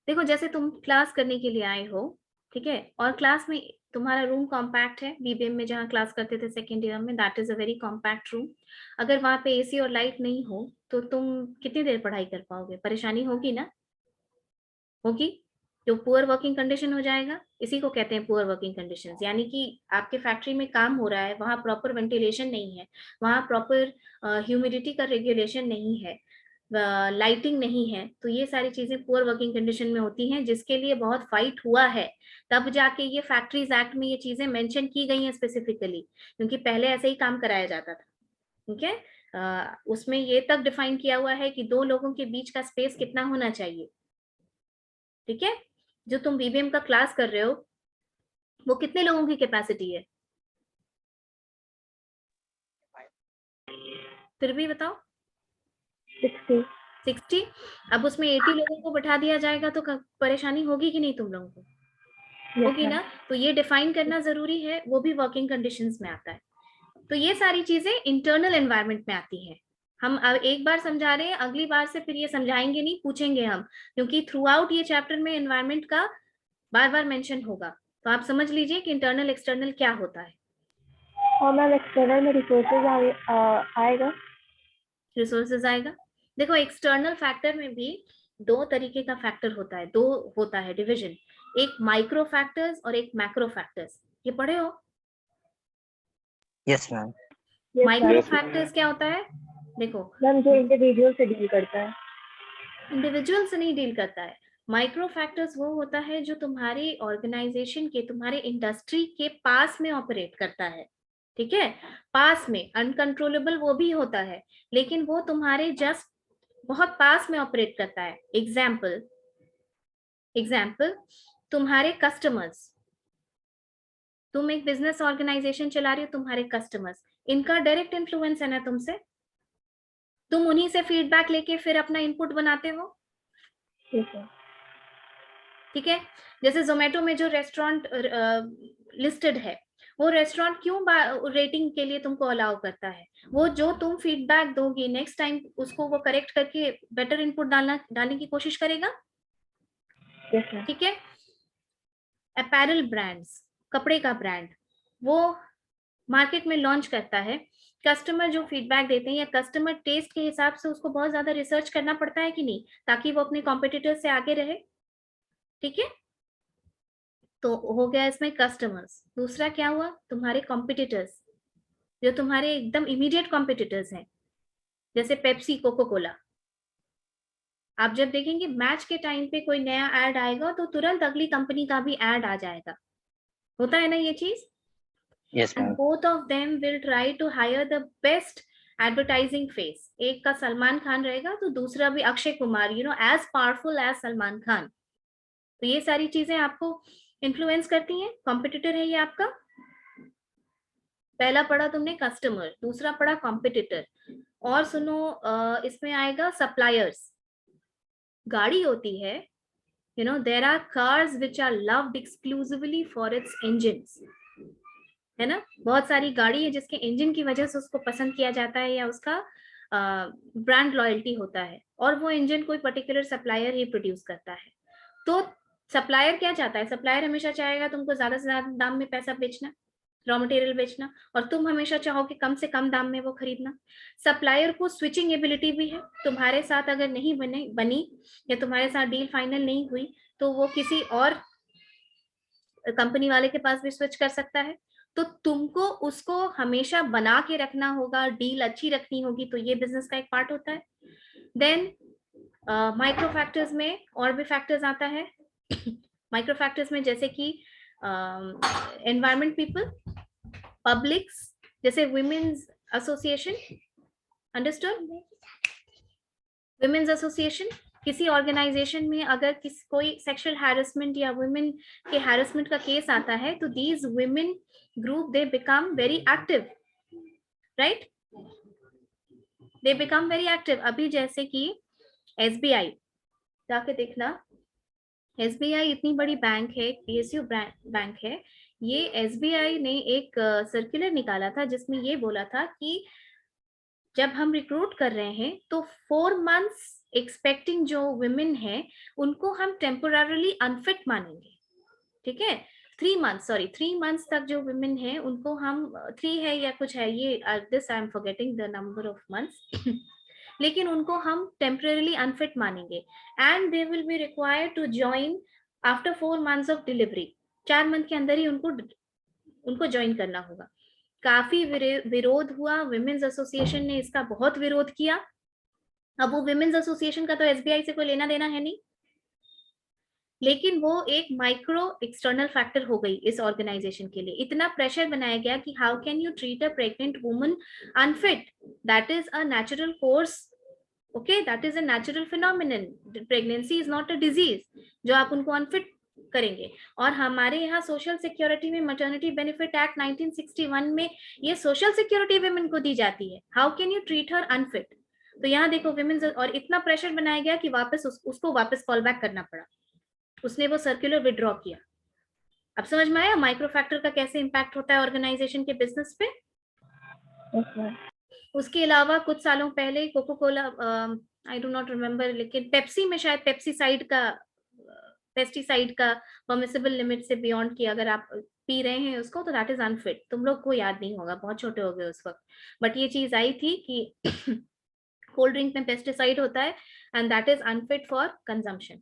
देखो जैसे तुम क्लास करने के लिए आए हो, ठीक है, और क्लास में तुम्हारा रूम कॉम्पैक्ट है, बीबीएम में जहाँ क्लास करते थे सेकेंड ईयर में, that is a very compact room. अगर वहां पे एसी और लाइट नहीं हो तो तुम कितनी देर पढ़ाई कर पाओगे? परेशानी होगी ना, होगी। जो पुअर वर्किंग कंडीशन हो जाएगा, इसी को कहते हैं पुअर वर्किंग कंडीशंस। यानी कि आपके फैक्ट्री में काम हो रहा है, वहां प्रॉपर वेंटिलेशन नहीं है, वहां प्रॉपर ह्यूमिडिटी का रेगुलेशन नहीं है, लाइटिंग नहीं है, तो ये सारी चीजें पुअर वर्किंग कंडीशन में होती हैं, जिसके लिए बहुत फाइट हुआ है। तब जाके ये फैक्ट्रीज एक्ट में ये चीजें मेंशन की गई हैं स्पेसिफिकली, क्योंकि पहले ऐसे ही काम कराया जाता था, ठीक है? उसमें ये तक डिफाइन किया हुआ है कि दो लोगों के बीच का स्पेस कितना होना चाहिए, ठीक है? जो तुम बीबीएम का क्लास कर रहे हो वो कितने लोगों की कैपेसिटी है? फिर भी बताओ। 60। अब उसमें 80 लोगों को बैठा दिया जाएगा तो परेशानी होगी कि नहीं तुम लोगों को? होगी ना? तो ये डिफाइन करना जरूरी है, वो भी वर्किंग कंडीशंस में आता है। तो ये सारी चीजें इंटरनल एनवायरनमेंट में आती है। हम अब एक बार समझा रहे हैं, अगली बार से फिर ये समझाएंगे नहीं, पूछेंगे हम, क्योंकि थ्रू आउट ये चैप्टर में एनवायरनमेंट का बार बार मेंशन होगा। तो आप समझ लीजिए कि इंटरनल एक्सटर्नल क्या होता है। और मैम एक्सटर्नल में रिसोर्सेज आएगा? रिसोर्सेज आएगा। देखो एक्सटर्नल फैक्टर में भी दो तरीके का फैक्टर होता है, दो होता है डिवीजन, एक माइक्रो फैक्टर्स और एक मैक्रो फैक्टर्स। ये पढ़े हो? Yes ma'am. माइक्रो फैक्टर्स क्या होता है? देखो मैम जो इंडिविजुअल से डील करता है। इंडिविजुअल से नहीं डील करता है। माइक्रो फैक्टर्स वो होता है जो तुम्हारी ऑर्गेनाइजेशन के, तुम्हारे इंडस्ट्री के पास में ऑपरेट करता है। ठीक है, पास में। अनकंट्रोलेबल वो भी होता है, लेकिन वो तुम्हारे जस्ट बहुत पास में ऑपरेट करता है। एग्जाम्पल तुम्हारे कस्टमर्स, तुम एक बिजनेस ऑर्गेनाइजेशन चला रही हो, तुम्हारे कस्टमर्स, इनका डायरेक्ट इन्फ्लुएंस है ना तुमसे, तुम उन्हीं से फीडबैक लेके फिर अपना इनपुट बनाते हो। ठीक है, जैसे जोमेटो में जो रेस्टोरेंट लिस्टेड है, वो रेस्टोरेंट क्यों रेटिंग के लिए तुमको अलाउ करता है? वो जो तुम फीडबैक दोगी नेक्स्ट टाइम, उसको वो करेक्ट करके बेटर इनपुट डालने की कोशिश करेगा। ठीक है, अपैरल ब्रांड्स, कपड़े का ब्रांड, वो मार्केट में लॉन्च करता है, कस्टमर जो फीडबैक देते हैं या कस्टमर टेस्ट के हिसाब से उसको बहुत ज्यादा रिसर्च करना पड़ता है कि नहीं, ताकि वो अपने कॉम्पिटिटर से आगे रहे। ठीक है, तो हो गया इसमें कस्टमर्स। दूसरा क्या हुआ? तुम्हारे कॉम्पिटिटर्स, जो तुम्हारे एकदम इमीडिएट कॉम्पिटिटर्स हैं, जैसे पेप्सी, कोको कोला। आप जब देखेंगे मैच के टाइम पे कोई नया एड आएगा तो तुरंत अगली कंपनी का भी एड आ जाएगा, होता है ना ये चीज? Yes ma'am. And both of them will try to hire the best advertising face. एक का सलमान खान रहेगा तो दूसरा भी Akshay Kumar, as powerful as Salman Khan. तो ये सारी चीजें आपको इन्फ्लुएंस करती हैं। कॉम्पिटिटर है ये आपका। पहला पढ़ा तुमने कस्टमर, दूसरा पढ़ा कॉम्पिटिटर। और सुनो, इसमें आएगा सप्लायर्स। गाड़ी होती है, there are cars which are loved exclusively for its engines, है ना? बहुत सारी गाड़ी है जिसके इंजन की वजह से उसको पसंद किया जाता है, या उसका ब्रांड लॉयल्टी होता है, और वो इंजन कोई पर्टिकुलर सप्लायर ही प्रोड्यूस करता है। तो सप्लायर क्या चाहता है? सप्लायर हमेशा चाहेगा तुमको ज्यादा से ज्यादा दाम में पैसा बेचना, रॉ मटेरियल बेचना, और तुम हमेशा चाहोगे कम से कम दाम में वो खरीदना। सप्लायर को स्विचिंग एबिलिटी भी है, तुम्हारे साथ अगर नहीं बनी या तुम्हारे साथ डील फाइनल नहीं हुई तो वो किसी और कंपनी वाले के पास भी स्विच कर सकता है। तो तुमको उसको हमेशा बना के रखना होगा, डील अच्छी रखनी होगी, तो ये बिजनेस का एक पार्ट होता है। देन माइक्रो फैक्टर्स में और भी फैक्टर्स आता है। माइक्रो फैक्टर्स में जैसे कि एनवायरमेंट, पीपल, पब्लिक्स, जैसे women's association, understood? Women's association, किसी ऑर्गेनाइजेशन में अगर कोई सेक्सुअल हैरेसमेंट या वुमेन के हैरेसमेंट का केस आता है तो these women group they become very active, right? They become very active. अभी जैसे कि एसबीआई, जाके देखना, एसबीआई इतनी बड़ी बैंक है, पीएसयू बैंक है। ये एसबीआई ने एक सर्कुलर निकाला था जिसमें ये बोला था कि जब हम रिक्रूट कर रहे हैं तो 4 months एक्सपेक्टिंग जो वुमेन है उनको हम टेम्पोरली अनफिट मानेंगे। ठीक है, 3 months तक जो वुमेन है उनको हम 3 है या कुछ है, ये this I am forgetting the number of months, लेकिन उनको हम टेम्पररी अनफिट मानेंगे and they will be required to join after 4 months of delivery. 4 month के अंदर ही उनको ज्वाइन करना होगा। काफी विरोध हुआ, विमेन्स एसोसिएशन ने इसका बहुत विरोध किया। अब वो विमेन्स एसोसिएशन का तो एसबीआई से कोई लेना देना है नहीं, लेकिन वो एक माइक्रो एक्सटर्नल फैक्टर हो गई इस ऑर्गेनाइजेशन के लिए। इतना प्रेशर बनाया गया कि how can you treat a pregnant woman unfit, that is a natural course, okay, that is a natural phenomenon, pregnancy is not a disease जो आप उनको अनफिट करेंगे। और हमारे यहाँ सोशल सिक्योरिटी में मैटरनिटी बेनिफिट एक्ट 1961 में ये सोशल सिक्योरिटी वुमेन को दी जाती है। How can you treat her unfit? तो यहाँ देखो विमेन, और इतना प्रेशर बनाया गया कि वापस उसको वापस कॉल बैक करना पड़ा, उसने वो सर्कुलर विड्रॉ किया। अब समझ में आया माइक्रो फैक्टर का कैसे इम्पैक्ट होता है ऑर्गेनाइजेशन के बिजनेस पे। उसके अलावा कुछ सालों पहले Coca Cola, I do not remember, लेकिन पेप्सी में शायद पेस्टिसाइड का परमिसिबल लिमिट से बियॉन्ड किया, अगर आप पी रहे हैं उसको तो दैट इज अनफिट। तुम लोग को याद नहीं होगा, बहुत छोटे हो गए उस वक्त, बट ये चीज आई थी कि कोल्ड ड्रिंक में पेस्टिसाइड होता है and that is unfit for consumption.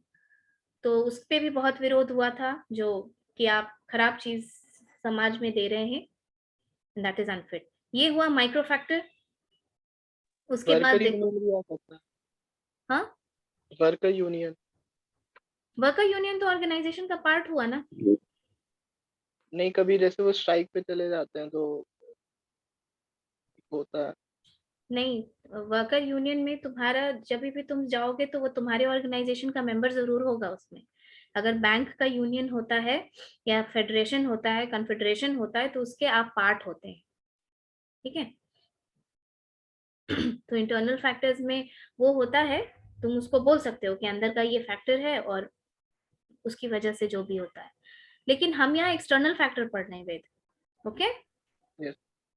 तो उस पे भी बहुत विरोध हुआ था, जो कि आप खराब चीज समाज में दे रहे हैं, दैट इज अनफिट। ये हुआ माइक्रो फैक्टर। उसके बाद वर्कर देखो, यूनियन भी आ सकता है। हाँ, वर्कर यूनियन वर्कर यूनियन तो ऑर्गेनाइजेशन का पार्ट हुआ ना। नहीं, कभी जैसे वो स्ट्राइक पे चले जाते हैं तो होता है। नहीं, वर्कर यूनियन में तुम्हारा जब भी तुम जाओगे तो वो तुम्हारे ऑर्गेनाइजेशन का मेंबर जरूर होगा उसमें। अगर बैंक का यूनियन होता है या फेडरेशन होता है, कन्फेडरेशन होता है, तो उसके आप पार्ट होते हैं, ठीक है। तो इंटरनल फैक्टर्स में वो होता है, तुम उसको बोल सकते हो कि अंदर का ये फैक्टर है और उसकी वजह से जो भी होता है। लेकिन हम यहाँ एक्सटर्नल फैक्टर पढ़ रहे हैं वेद, ओके। Yes.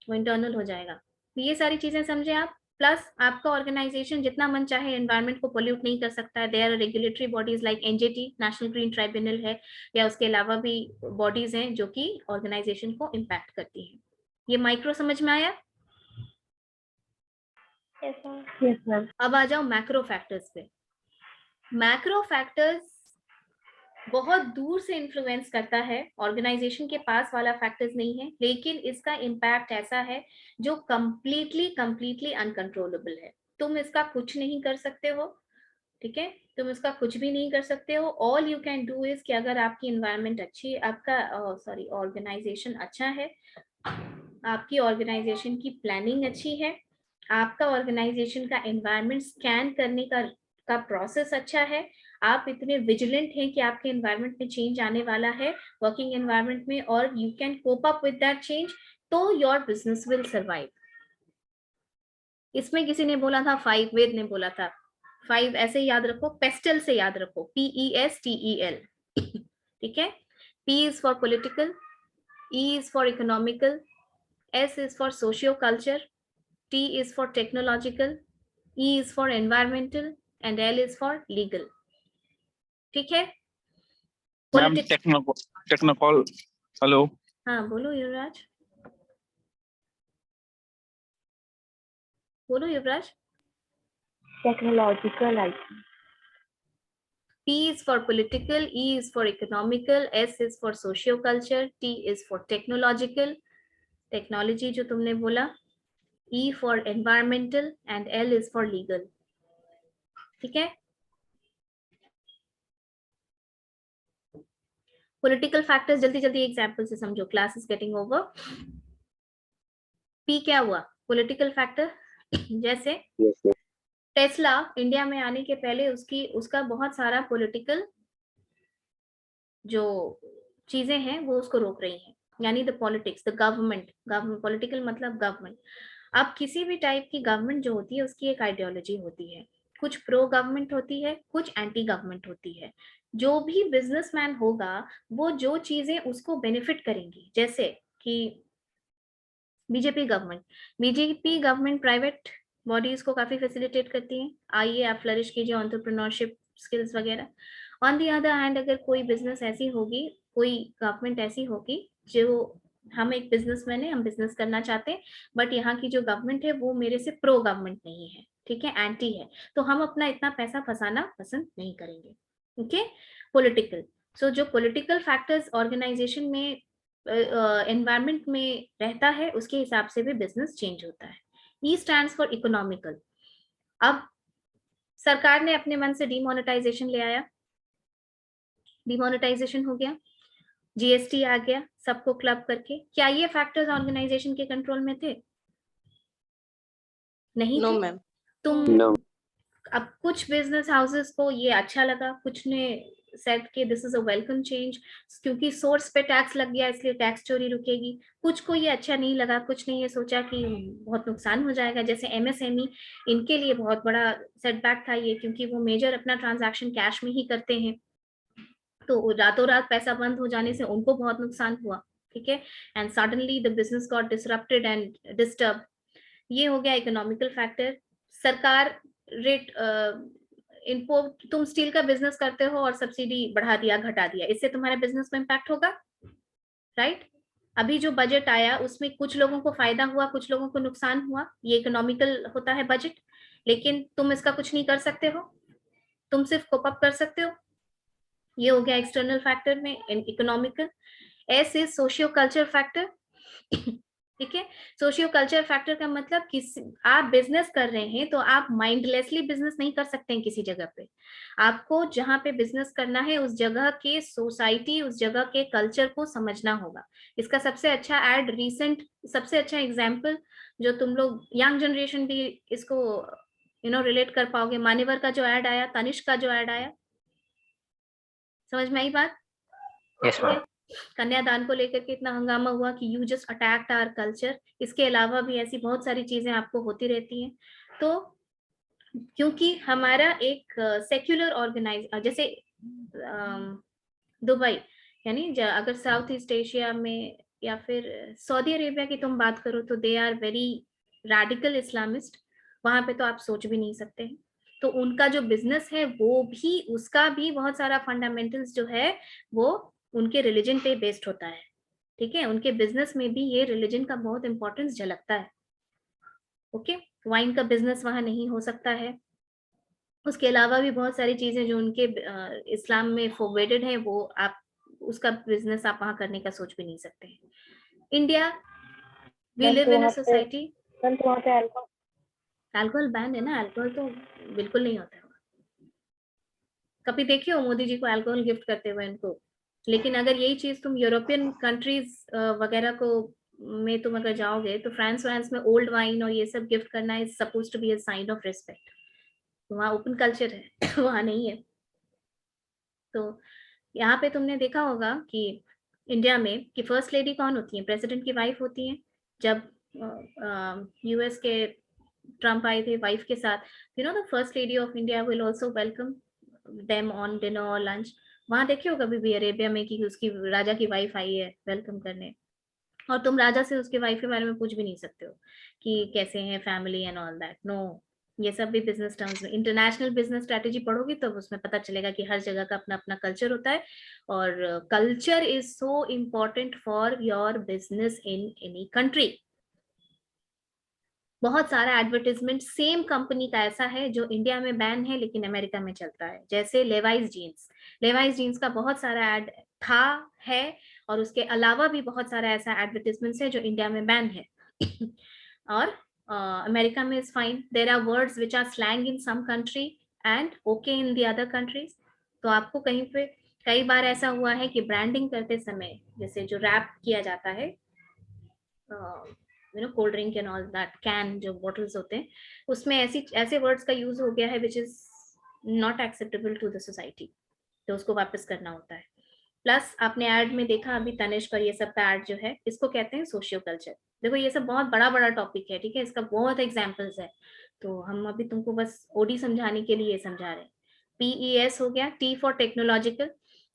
वो इंटरनल हो जाएगा। तो ये सारी चीजें समझे आप। प्लस आपका ऑर्गेनाइजेशन जितना मन चाहे एनवायरनमेंट को पोल्यूट नहीं कर सकता है। There are regulatory bodies like NGT, national green tribunal है, या उसके अलावा भी बॉडीज हैं जो कि ऑर्गेनाइजेशन को इम्पैक्ट करती हैं। ये माइक्रो समझ में आया? Yes ma'am. अब आ जाओ मैक्रो फैक्टर्स पे। मैक्रो फैक्टर्स बहुत दूर से इन्फ्लुएंस करता है, ऑर्गेनाइजेशन के पास वाला फैक्टर्स नहीं है, लेकिन इसका इम्पैक्ट ऐसा है जो कंप्लीटली अनकंट्रोलेबल है। तुम इसका कुछ नहीं कर सकते हो, ठीक है, तुम इसका कुछ भी नहीं कर सकते हो। All you can do is कि अगर आपकी एनवायरनमेंट अच्छी, आपका ऑर्गेनाइजेशन अच्छा है, आपकी ऑर्गेनाइजेशन की प्लानिंग अच्छी है, आपका ऑर्गेनाइजेशन का एनवायरनमेंट स्कैन करने का प्रोसेस अच्छा है, आप इतने विजिलेंट हैं कि आपके एनवायरनमेंट में चेंज आने वाला है, वर्किंग एनवायरनमेंट में, और you can cope up with that change, तो योर बिजनेस विल सर्वाइव। इसमें किसी ने बोला था 5, वेद ने बोला था 5, ऐसे याद रखो, पेस्टल से याद रखो, PESTEL, ठीक है। P is for political, E is for economical, S is for socio-culture, T is for technological, E is for environmental, and L is for legal, ठीक है। मैम टेक्नोकॉल, हेलो। हाँ बोलो युवराज, बोलो Yuvraj. Technological I think. P is for political, E is for economical, S is for socio-culture, T is for technological, technology जो तुमने बोला, E for environmental, and L is for legal, ठीक है। पॉलिटिकल फैक्टर्स जल्दी जल्दी एग्जांपल से समझो, class is getting over. P क्या हुआ? Political factor. जैसे टेस्ला इंडिया में आने के पहले उसका बहुत सारा पॉलिटिकल जो चीजें हैं वो उसको रोक रही हैं, यानी the politics, the government, political मतलब गवर्नमेंट। अब किसी भी टाइप की गवर्नमेंट जो होती है उसकी एक आइडियोलॉजी होती है, कुछ प्रो गवर्नमेंट होती है, कुछ एंटी गवर्नमेंट होती है। जो भी बिजनेसमैन होगा वो जो चीजें उसको बेनिफिट करेंगी, जैसे कि बीजेपी गवर्नमेंट प्राइवेट बॉडीज को काफी फैसिलिटेट करती है, आइए आप फ्लरिश कीजिए, एंटरप्रेन्योरशिप स्किल्स वगैरह। ऑन दी अदर हैंड अगर कोई बिजनेस ऐसी होगी, कोई गवर्नमेंट ऐसी होगी जो, हम एक बिजनेसमैन है, हम बिजनेस करना चाहते हैं, बट यहाँ की जो गवर्नमेंट है वो मेरे से प्रो गवर्नमेंट नहीं है, ठीक है, एंटी है, तो हम अपना इतना पैसा फंसाना पसंद नहीं करेंगे, ओके। पॉलिटिकल, सो जो पॉलिटिकल फैक्टर्स ऑर्गेनाइजेशन में एनवायरनमेंट में रहता है उसके हिसाब से भी बिजनेस चेंज होता है। ई स्टैंड्स फॉर इकोनॉमिकल। अब सरकार ने अपने मन से डिमोनेटाइजेशन ले आया, डिमोनेटाइजेशन हो गया, जीएसटी आ गया सबको क्लब करके, क्या ये फैक्टर्स ऑर्गेनाइजेशन के कंट्रोल में थे? नहीं नो थे। मैम। तुम No. अब कुछ बिजनेस हाउसेस को ये अच्छा लगा, कुछ ने सेड कि this is a welcome change, क्योंकि सोर्स पे टैक्स लग गया इसलिए टैक्स चोरी रुकेगी। कुछ को ये अच्छा नहीं लगा, कुछ ने ये सोचा कि बहुत नुकसान हो जाएगा, जैसे एमएसएमई, इनके लिए बहुत बड़ा सेटबैक था ये, क्योंकि वो मेजर अपना ट्रांजैक्शन कैश में ही करते हैं, तो रातों रात पैसा बंद हो जाने से उनको बहुत नुकसान हुआ। ठीक है, and suddenly the business got disrupted and disturb. ये हो गया इकोनॉमिकल फैक्टर। सरकार रेट इनको, तुम स्टील का बिजनेस करते हो और सब्सिडी बढ़ा दिया, घटा दिया, इससे तुम्हारे बिजनेस में इम्पैक्ट होगा, राइट? अभी जो बजट आया उसमें कुछ लोगों को फायदा हुआ, कुछ लोगों को नुकसान हुआ, ये इकोनॉमिकल होता है बजट, लेकिन तुम इसका कुछ नहीं कर सकते हो, तुम सिर्फ कोप अप कर सकते हो। ये हो गया एक्सटर्नल फैक्टर में economical. S is socio culture factor. ठीक है, सोशियो कल्चर फैक्टर का मतलब किसी, आप बिजनेस कर रहे हैं तो आप माइंडलेसली बिजनेस नहीं कर सकते हैं किसी जगह पे। आपको जहां पे बिजनेस करना है उस जगह के सोसाइटी, उस जगह के कल्चर को समझना होगा। इसका सबसे अच्छा एड रिसेंट, सबसे अच्छा एग्जांपल जो तुम लोग यंग जनरेशन भी इसको रिलेट कर पाओगे, मान्यवर का जो एड आया, तनिष्क का जो एड आया, समझ में आई बात? Yes ma'am. कन्यादान को लेकर के इतना हंगामा हुआ कि you just attacked our culture. इसके अलावा भी ऐसी बहुत सारी चीजें आपको होती रहती हैं। तो क्योंकि हमारा एक सेक्युलर ऑर्गेनाइज, जैसे दुबई, यानी अगर साउथ ईस्ट एशिया में या फिर सऊदी अरेबिया की तुम बात करो तो they are very radical Islamist, वहां पे तो आप सोच भी नहीं सकते हैं। तो उनका जो बिजनेस है वो भी, उसका भी बहुत सारा फंडामेंटल्स जो है वो उनके रिलीजन पे बेस्ड होता है। ठीक है, उनके बिजनेस में भी ये रिलीजन का बहुत इंपॉर्टेंस झलकता है। ओके, वाइन का बिजनेस वहां नहीं हो सकता है। उसके अलावा भी बहुत सारी चीजें जो उनके इस्लाम में फोरबिडेड है, वो आप उसका बिजनेस आप वहां करने का सोच भी नहीं सकते हैं। India, we live in a society. Ma'am तो वहाँ पे अल्कोहल बैन है ना, अल्कोहल तो बिल्कुल नहीं होता है। कभी देखे हो मोदी जी को अल्कोहल गिफ्ट करते हुए इनको? लेकिन अगर यही चीज तुम यूरोपियन कंट्रीज वगैरह को में तुम अगर जाओगे तो फ्रांस में ओल्ड वाइन और ये सब गिफ्ट करना is suppose to be a sign of respect. वहाँ ओपन कल्चर है वहाँ नहीं है। तो यहाँ पे तुमने देखा होगा कि इंडिया में कि फर्स्ट लेडी कौन होती है? प्रेसिडेंट की वाइफ होती है। जब यूएस के ट्रम्प आए थे वाइफ के साथ, the first lady of India will also welcome them on dinner और लंच। वहां देखे हो कभी भी अरेबिया में कि उसकी राजा की वाइफ आई है वेलकम करने, और तुम राजा से उसके वाइफ के बारे में पूछ भी नहीं सकते हो कि कैसे हैं family and all that. No, ये सब भी बिजनेस टर्म्स में, इंटरनेशनल बिजनेस स्ट्रेटेजी पढ़ोगी तब उसमें पता चलेगा कि हर जगह का अपना अपना कल्चर होता है, और culture is so important for your business in any country. बहुत सारा एडवर्टाइजमेंट सेम कंपनी का ऐसा है जो इंडिया में बैन है लेकिन अमेरिका में चलता है, जैसे लेवाइस जीन्स। लेवाइस जीन्स का बहुत सारा एड था, है, और उसके अलावा भी बहुत सारा ऐसा एडवर्टाइजमेंट्स है जो इंडिया में बैन है और अमेरिका में is fine. There are words which are slang in some country and okay in the other countries. तो आपको कहीं पे कई बार ऐसा हुआ है कि ब्रांडिंग करते समय, जैसे जो रैप किया जाता है, cold drink and all that, can जो बॉटल्स होते हैं, उसमें ऐसे वर्ड्स का यूज हो गया है which is not acceptable to the society, तो उसको वापस करना होता है। प्लस आपने ऐड में देखा अभी तनिष्क और ये सब का ऐड जो है, इसको कहते हैं सोशियो कल्चर। देखो ये सब बहुत बड़ा बड़ा टॉपिक है, ठीक है, इसका बहुत एग्जाम्पल्स है, तो हम अभी तुमको बस ओडी समझाने के लिए समझा रहे हैं। PES हो गया, T फॉर टेक्नोलॉजिकल।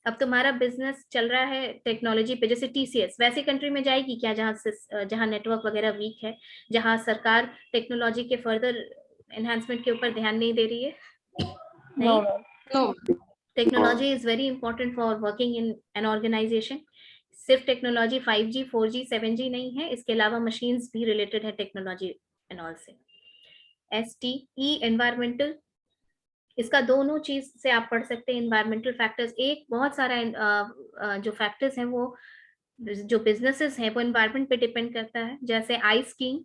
अब तुम्हारा बिजनेस चल रहा है टेक्नोलॉजी पे, जैसे TCS वैसी कंट्री में जाएगी क्या जहाँ नेटवर्क वगैरह वीक है, जहाँ सरकार टेक्नोलॉजी के फर्दर एनहांसमेंट के ऊपर ध्यान नहीं दे रही है? नहीं, technology is very important for working in an organization. सिर्फ टेक्नोलॉजी 5G 4G 7G नहीं है, इसके अलावा मशीन्स भी रिलेटेड है टेक्नोलॉजी एंड ऑल से। STE एनवायरमेंटल, इसका दोनों चीज से आप पढ़ सकते हैं। एनवायरमेंटल फैक्टर्स, एक बहुत सारा जो फैक्टर्स हैं वो जो बिजनेसेस हैं वो एनवायरमेंट पे डिपेंड करता है, जैसे आइस स्कीइंग,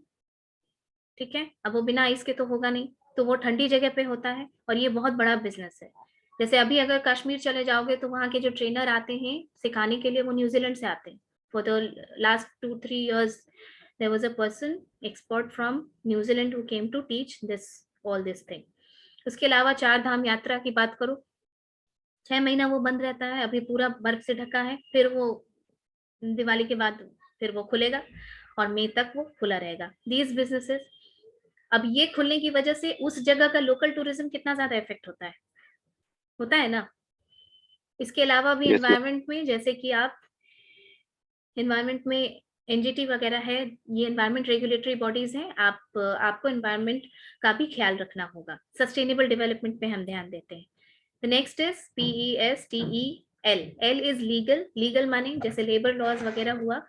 ठीक है, अब वो बिना आइस के तो होगा नहीं, तो वो ठंडी जगह पे होता है और ये बहुत बड़ा बिजनेस है। जैसे अभी अगर कश्मीर चले जाओगे तो वहाँ के जो ट्रेनर आते हैं सिखाने के लिए वो न्यूजीलैंड से आते हैं। For the last 2-3 years there was a person expert from New Zealand who came to teach this all this thing। उसके अलावा 4 धाम यात्रा की बात करो 6 महीना वो बंद रहता है, अभी पूरा बर्फ से ढका है, फिर वो दिवाली के बाद फिर वो खुलेगा और मई तक वो खुला रहेगा। दीज बिजनेसेस, अब ये खुलने की वजह से उस जगह का लोकल टूरिज्म कितना ज्यादा इफेक्ट होता है ना। इसके अलावा भी Yes, ma'am. एनवायरनमेंट में, जैसे कि आप एनवायरनमेंट में एनजीटी वगैरह है, ये एनवायरनमेंट रेगुलेटरी बॉडीज हैं, आपको एनवायरनमेंट का भी ख्याल रखना होगा। सस्टेनेबल डेवलपमेंट पे हम ध्यान देते हैं। The next is PESTEL। L is legal. Legal माने जैसे लेबर लॉज वगैरह हुआ,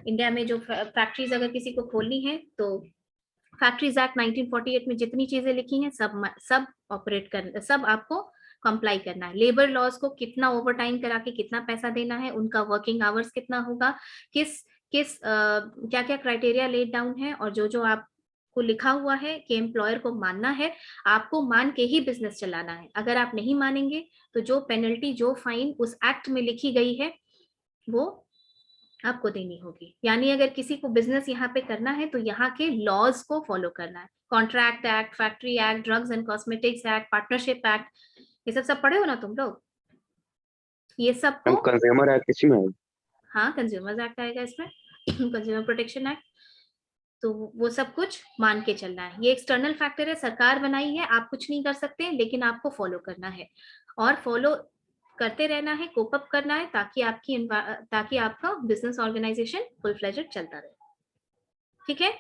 इंडिया में जो फैक्ट्रीज अगर किसी को खोलनी है तो फैक्ट्रीज एक्ट 1948 में जितनी चीजें लिखी हैं सब ऑपरेट करना, सब आपको कंप्लाई करना है। लेबर लॉज को कितना ओवर टाइम करा के कितना पैसा देना है, उनका वर्किंग आवर्स कितना होगा, किस क्या क्या क्राइटेरिया लेड डाउन है, और जो आपको लिखा हुआ है कि एम्प्लॉयर को मानना है, आपको मान के ही बिजनेस चलाना है। अगर आप नहीं मानेंगे तो जो पेनल्टी, जो फाइन उस एक्ट में लिखी गई है वो आपको देनी होगी। यानी अगर किसी को बिजनेस यहाँ पे करना है तो यहाँ के लॉज को फॉलो करना है। Contract act, factory act, drugs and cosmetics act, partnership act, ये सब पढ़े हो ना तुम लोग? ये सब हम को, कंज्यूमर एक्ट किसी में है? हाँ कंज्यूमर्स एक्ट आएगा इसमें, कंज्यूमर प्रोटेक्शन एक्ट। तो वो सब कुछ मान के चलना है। ये एक्सटर्नल फैक्टर है, सरकार बनाई है, आप कुछ नहीं कर सकते, लेकिन आपको फॉलो करना है और फॉलो करते रहना है, कोप अप करना है, ताकि आपका बिजनेस ऑर्गेनाइजेशन फुल फ्लेजेड चलता रहे। ठीक है?